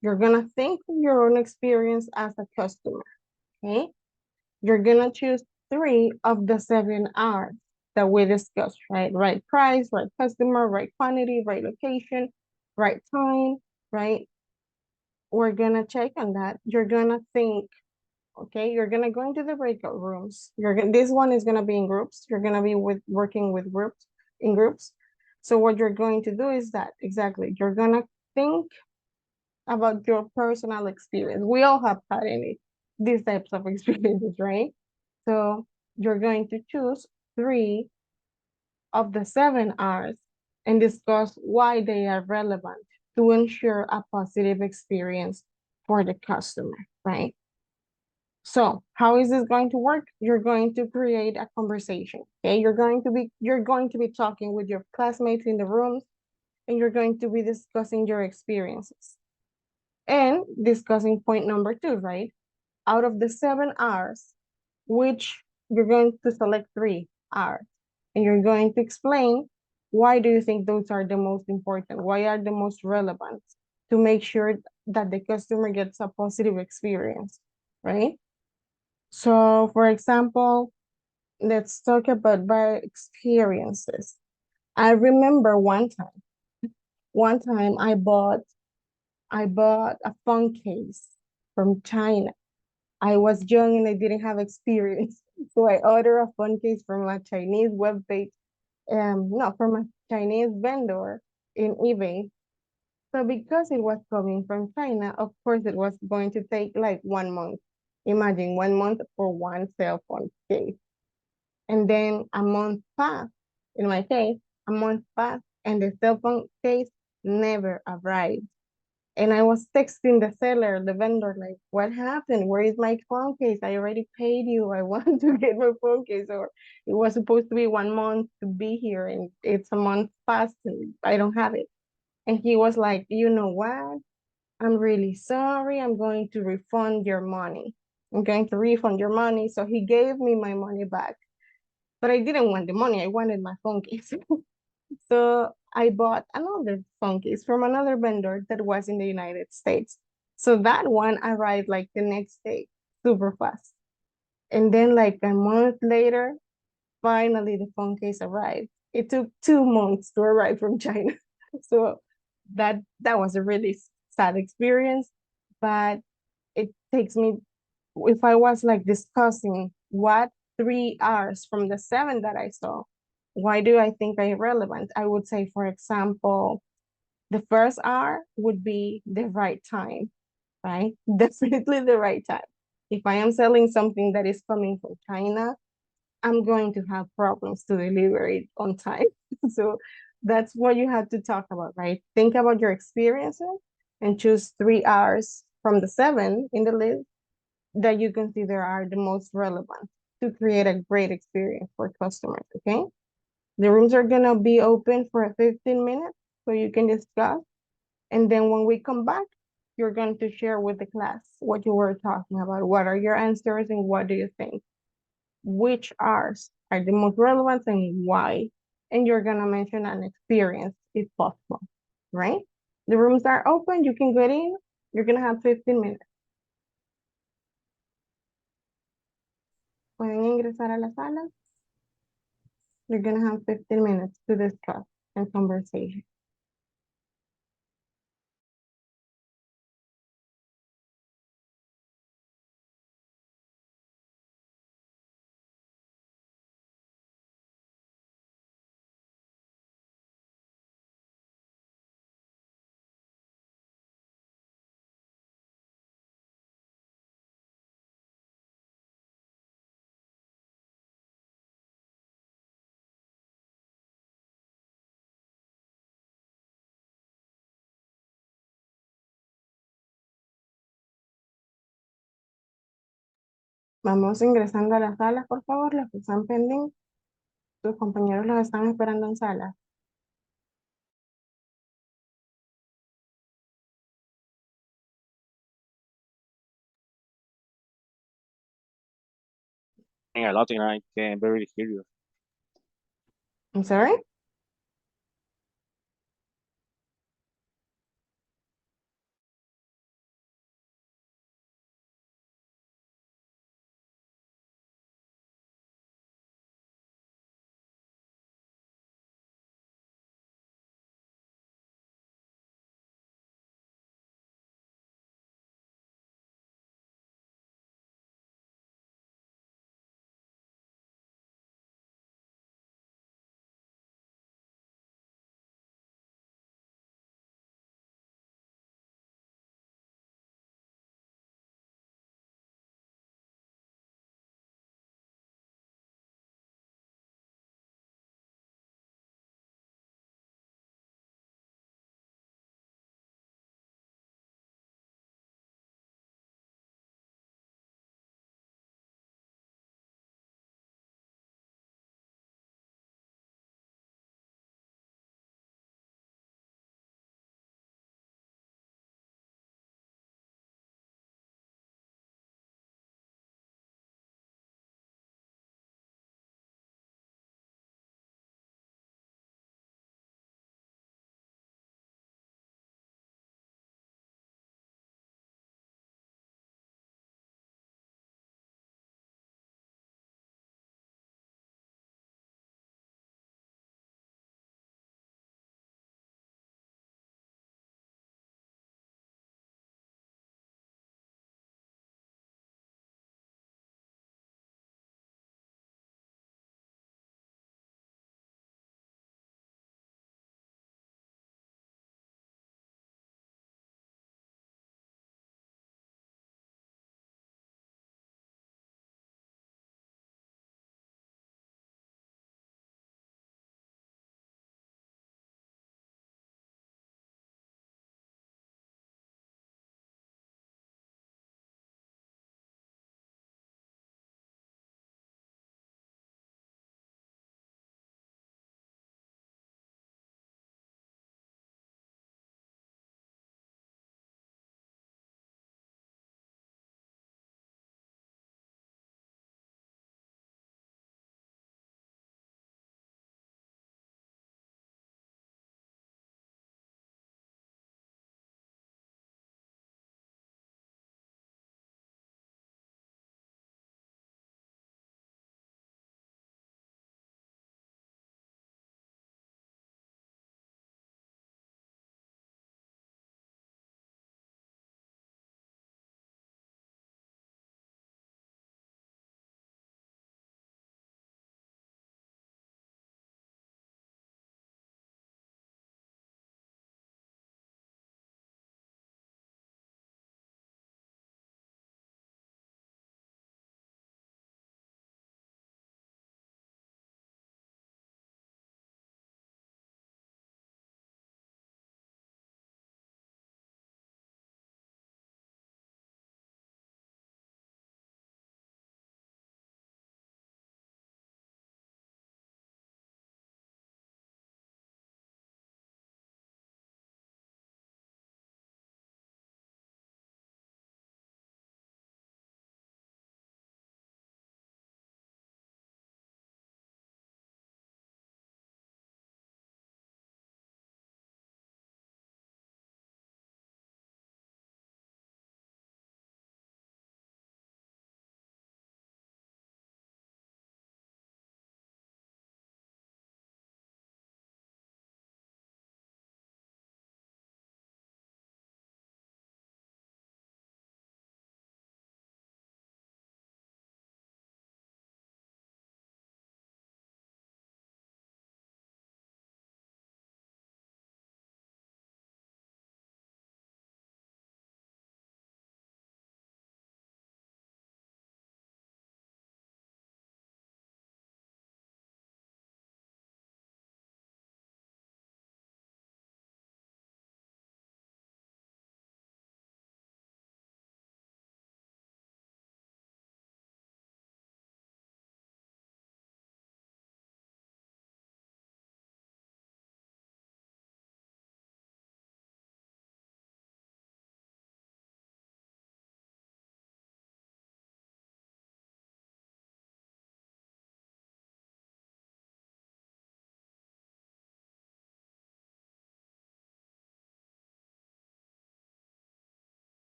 you're gonna think of your own experience as a customer. Okay. You're gonna choose 3 of the 7 R's that we discussed, right? Right price, right customer, right quantity, right location, right time, right? We're gonna check on that. You're gonna think, okay? You're gonna go into the breakout rooms. This one is gonna be in groups. You're gonna be working with groups, in groups. So what you're going to do is that, exactly, you're gonna think about your personal experience. We all have had these types of experiences, right? So you're going to choose 3 of the 7 R's and discuss why they are relevant to ensure a positive experience for the customer, right? So how is this going to work? You're going to create a conversation, okay? You're going to be talking with your classmates in the rooms, and you're going to be discussing your experiences and discussing point number 2, right? Out of the 7 R's, which you're going to select 3 R's, and you're going to explain why do you think those are the most important? Why are the most relevant to make sure that the customer gets a positive experience, right? So for example, let's talk about my experiences. I remember one time I bought a phone case from China. I was young and I didn't have experience. So I ordered a phone case from a Chinese webpage, no, from a Chinese vendor in eBay. So because it was coming from China, of course it was going to take like 1 month. Imagine 1 month for one cell phone case. And then a month passed, in my case, a month passed and the cell phone case never arrived. And I was texting the seller, the vendor, like, what happened? Where is my phone case? I already paid you. I want to get my phone case. Or it was supposed to be 1 month to be here and it's a month past and I don't have it. And he was like, you know what? I'm really sorry. I'm going to refund your money. I'm going to refund your money. So he gave me my money back. But I didn't want the money. I wanted my phone case. So I bought another phone case from another vendor that was in the United States. So that one arrived like the next day, super fast. And then like a month later, finally the phone case arrived. It took 2 months to arrive from China. So that was a really sad experience, but it takes me, if I was like discussing what 3 R's from the 7 that I saw, why do I think they're relevant? I would say, for example, the first R would be the right time, right? Definitely the right time. If I am selling something that is coming from China, I'm going to have problems to deliver it on time. So that's what you have to talk about, right? Think about your experiences and choose 3 R's from the 7 in the list that you consider are the most relevant to create a great experience for customers, okay? The rooms are gonna be open for 15 minutes so you can discuss. And then when we come back, you're going to share with the class what you were talking about. What are your answers and what do you think? Which are the most relevant and why? And you're gonna mention an experience if possible, right? The rooms are open, you can get in, you're gonna have 15 minutes. Pueden ingresar a la sala. You're gonna have 15 minutes to discuss and conversation. Vamos ingresando a la sala, por favor, los que están pendientes. Tus compañeros los están esperando en sala. A lot and I can barely hear you. I'm sorry?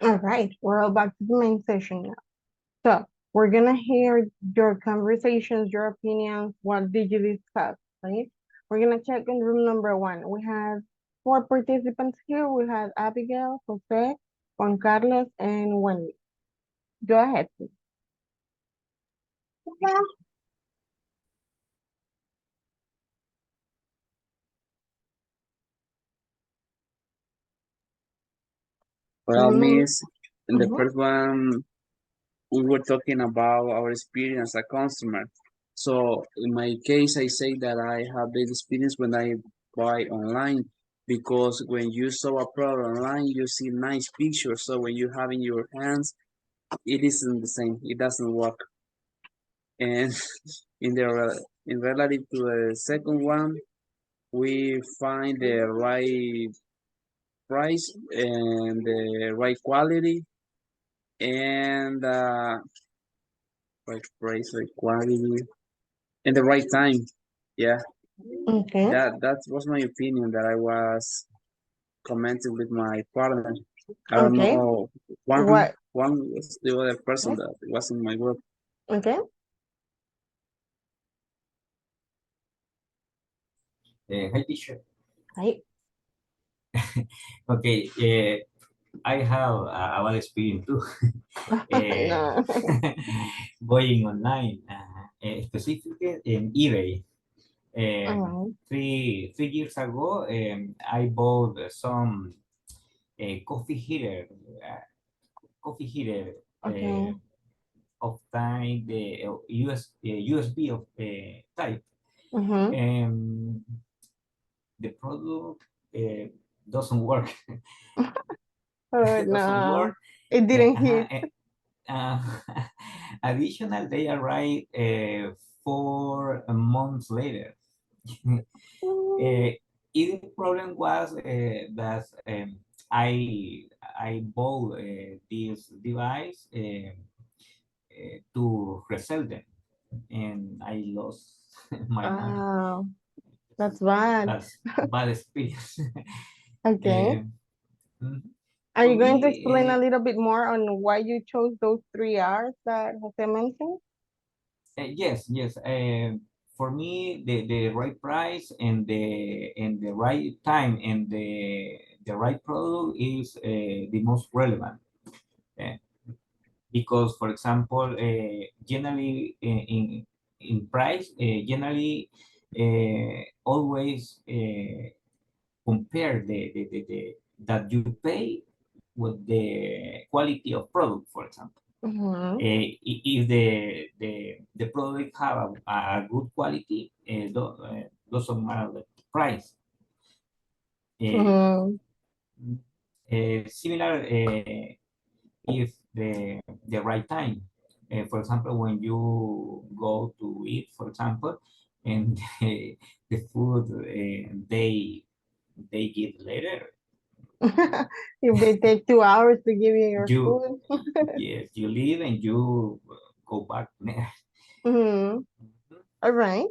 All right, we're all back to the main session now. So we're gonna hear your conversations, your opinions. What did you discuss, right? We're gonna check in room number 1. We have 4 participants here. We have Abigail, Jose, Juan Carlos, and Wendy. Go ahead, please. Well, Mhm. Miss, in the Mhm. first one, we were talking about our experience as a customer. So in my case, I say that I have this experience when I buy online because when you saw a product online, you see nice pictures. So when you have in your hands, it isn't the same. It doesn't work. And in relative to the second one, we find the right price and the right quality and right price, right quality, and the right time. Yeah, Okay. that was my opinion that I was commenting with my partner. I don't Okay. know What? one was the other person Okay. that was in my group. Okay. Hi, teacher. Hi. Okay, I have a bad experience too. No. Going online, specifically in eBay. All Three years ago, I bought some coffee heater, right. Okay. of type the USB of type. Mm-hmm. The product doesn't work. Oh Doesn't no. work. It Uh, didn't uh, hit. uh, additional, they arrive 4 months later. The problem was that I bought this device to resell them, and I lost my money. Wow, that's bad. That's bad experience. Okay. Um, mhm. Are For you going to explain me, a little bit more on why you chose those 3 hours that Jose mentioned? yes. For me, the right price and the right time and the right product is the most relevant. Uh, because, for example, generally in price, generally always compare the that you pay with the quality of product, for example. Mm-hmm. If the product have a good quality, doesn't matter the price. Mm-hmm. Similar if the right time. For example, when you go to eat, for example, and the food they give later, If they take 2 hours to give you your you food. yes you leave and you go back next. Mm-hmm. All right.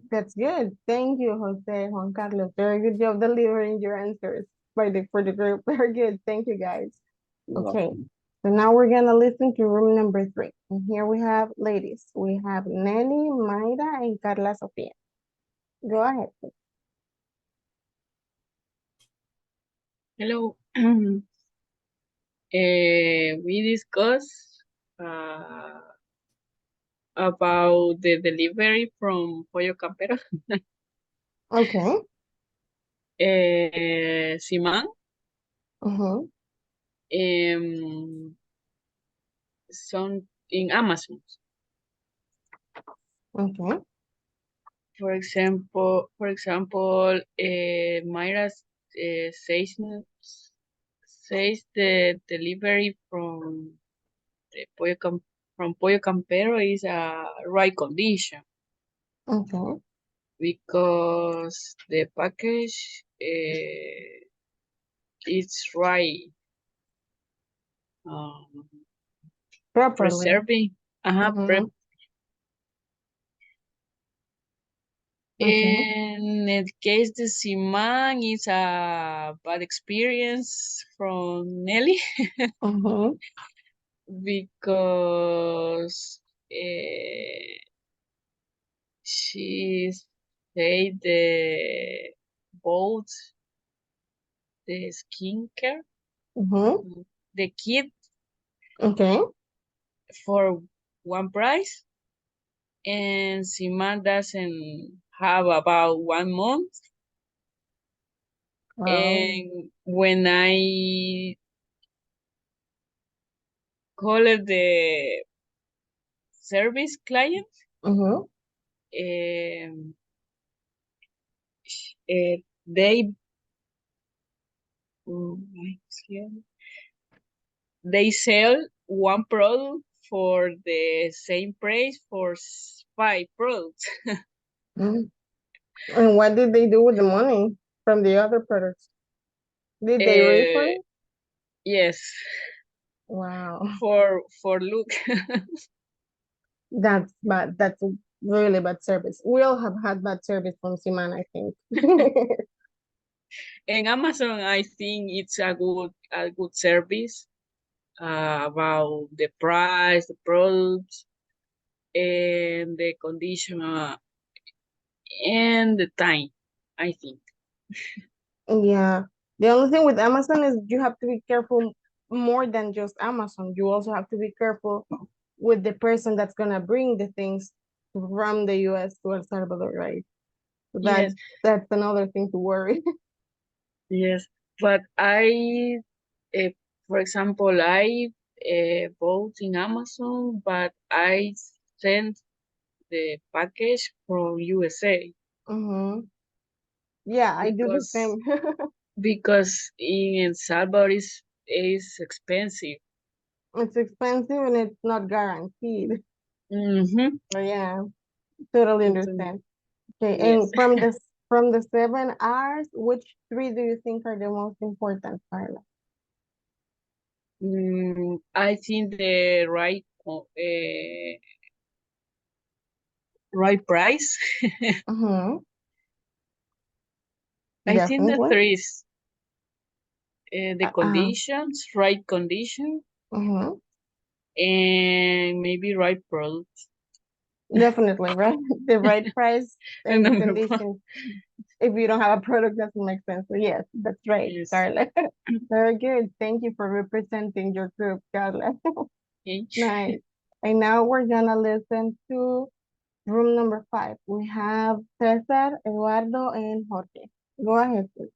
That's good. Thank you, Jose, Juan Carlos. Very good job delivering your answers for the group. Very good. Thank you, guys. Okay. So now we're gonna listen to room number 3. And here we have ladies. We have Nelly, Mayra, and Carla Sofia. Go ahead, please. Hello. We discussed about the delivery from Pollo Campero. Okay. Simán, Mm-hmm. son in Amazon. Okay. For example, Myra says the delivery from from Pollo Campero is a right condition Okay. because the package is right Properly. preserving Mm-hmm. In the case the Simán is a bad experience from Nelly because she said the both the skincare the kit for one price, and Simán doesn't have about 1 month. And when I called the service client, they sell one product for the same price for 5 products. And what did they do with the money from the other products? Did they refund? Yes. Wow. For look. That's bad. That's a really bad service. We all have had bad service from Simán, I think. In Amazon, I think it's a good service about the price, the products, and the condition, and the time, I think. Yeah. The only thing with Amazon is you have to be careful more than just Amazon. You also have to be careful with the person that's gonna bring the things from the US to El Salvador, right? So that's another thing to worry. Yes, but for example, I bought in Amazon, but I sent the package from USA. Yeah, I do the same. Because in El Salvador is expensive. It's expensive and it's not guaranteed. Yeah, totally understand. Okay, and from the 7 R's, which 3 do you think are the most important, Carla? I think the right price. I think the 3 is the conditions, right condition, and maybe right product. Definitely, right? The right price and the conditions. If you don't have a product, doesn't make sense. So yes, that's right, Carla. Very good. Thank you for representing your group, Carla. Nice. And now we're gonna listen to room number 5. We have Cesar, Eduardo, and Jorge. Go ahead, please.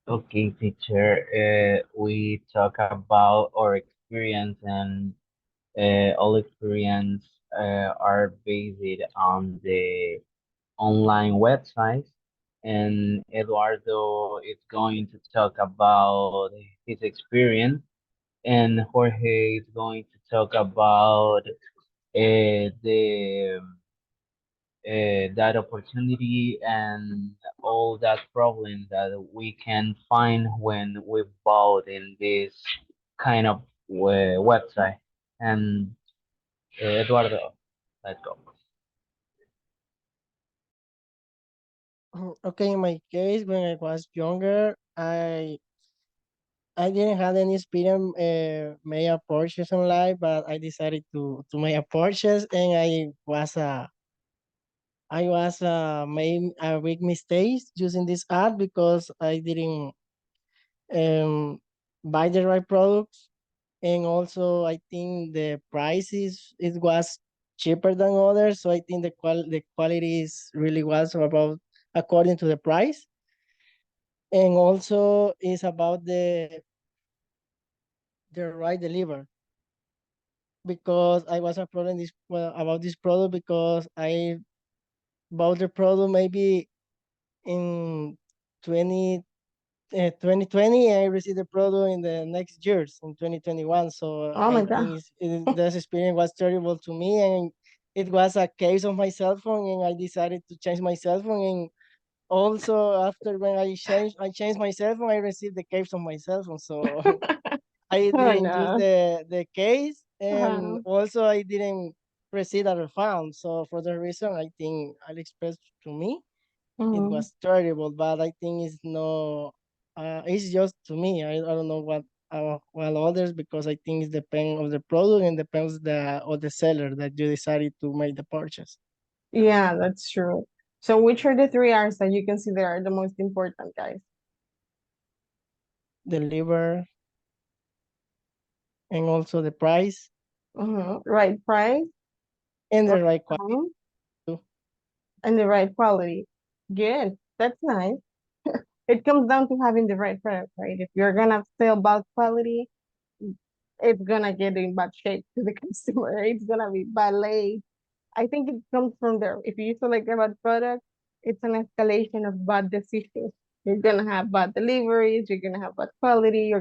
Okay, teacher. We talk about our experience, and all experience are based on the online websites. And Eduardo is going to talk about his experience, and Jorge is going to talk about the that opportunity and all that problem that we can find when we bought in this kind of website. And Eduardo, let's go. Okay, in my case, when I was younger, I didn't have any experience make a purchase online, but I decided to make a purchase, and I was made a big mistake using this app because I didn't buy the right products, and also I think the prices it was cheaper than others, so I think the quality is really was about according to the price, and also it's about the right deliver, because I was a problem about this product because I bought the product maybe in 2020, and I received the product in the next years in 2021. So Oh my I God. think this experience was terrible to me, and it was a case of my cell phone, and I decided to change my cell phone. And also after when I changed my cell phone, I received the case of my cell phone. So I Oh didn't use no. the case, and also I didn't received a refund. So for that reason, I think AliExpress to me, it Mhm. was terrible, but I think it's no, it's just to me. I don't know what well others, because I think it depends of the product and depends of the seller that you decided to make the purchase. Yeah, that's true. So which are the 3 R's that you consider are the most important, guys? Deliver and also the price Right price, and the right right quality. time, too. and the right quality. Good. That's nice. It comes down to having the right product, right? If you're gonna sell bad quality, it's gonna get in bad shape to the consumer. It's gonna be bad late. I think it comes from there. If you select a bad product, it's an escalation of bad decisions. You're gonna have bad deliveries, you're gonna have bad quality,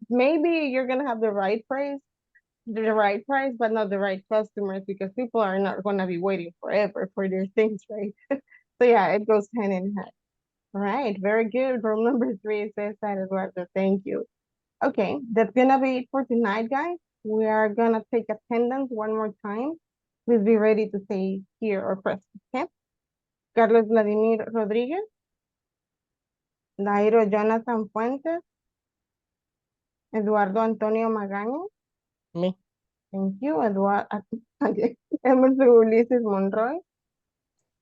maybe you're gonna have the right price, but not the right customers, because people are not gonna be waiting forever for their things, right? So yeah, it goes hand in hand. All right, very good. Roll number 3 says that, Eduardo. Thank you. Okay, that's gonna be it for tonight, guys. We are gonna take attendance one more time. Please be ready to say here or present, okay? Carlos Vladimir Rodriguez, Dairo Jonathan Fuentes, Eduardo Antonio Magaña. Me. Thank you, Emerson Ulises Monroy.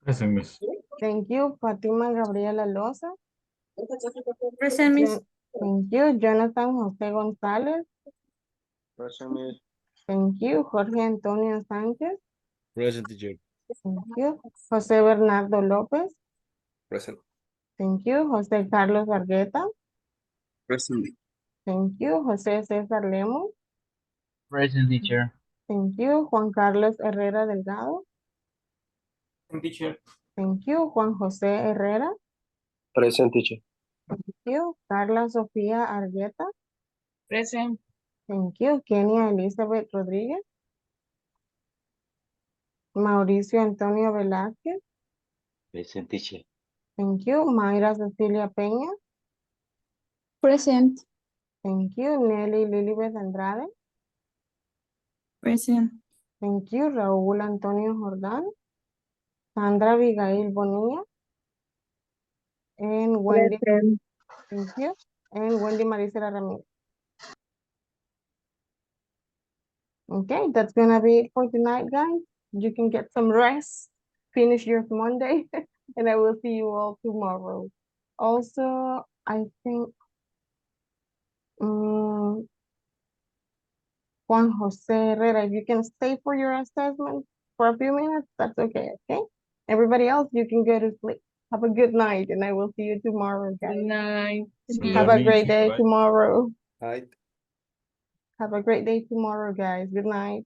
Present, Miss. Thank you, Fatima Gabriela Loza. Present, Miss. Thank you, Jonathan Jose González. Present, Miss. Thank you, Jorge Antonio Sánchez. Present, teacher. Thank you, José Bernardo López. Present. Thank you, José Carlos Argueta. Present. Thank you, José César Lemos. Present, teacher. Thank you, Juan Carlos Herrera Delgado. Teacher. Thank you, Juan José Herrera. Present, teacher. Thank you, Carla Sofía Argueta. Present. Thank you, Kenia Elizabeth Rodríguez. Mauricio Antonio Velázquez. Present, teacher. Thank you, Mayra Cecilia Peña. Present. Thank you, Nelly Lilibeth Andrade. Present. Thank you, Raúl Antonio Jordán. Sandra Abigail Bonilla. And Wendy. Present. Thank you. And Wendy Maricela Ramirez. Okay, that's gonna be it for tonight, guys. You can get some rest, finish your Monday, and I will see you all tomorrow. Also, I think Juan Jose Herrera, if you can stay for your assessment for a few minutes, that's okay, okay? Everybody else, you can go to sleep. Have a good night, and I will see you tomorrow, guys. Good night. Have a great day Bye. tomorrow. Hi. Have a great day tomorrow, guys. Good night.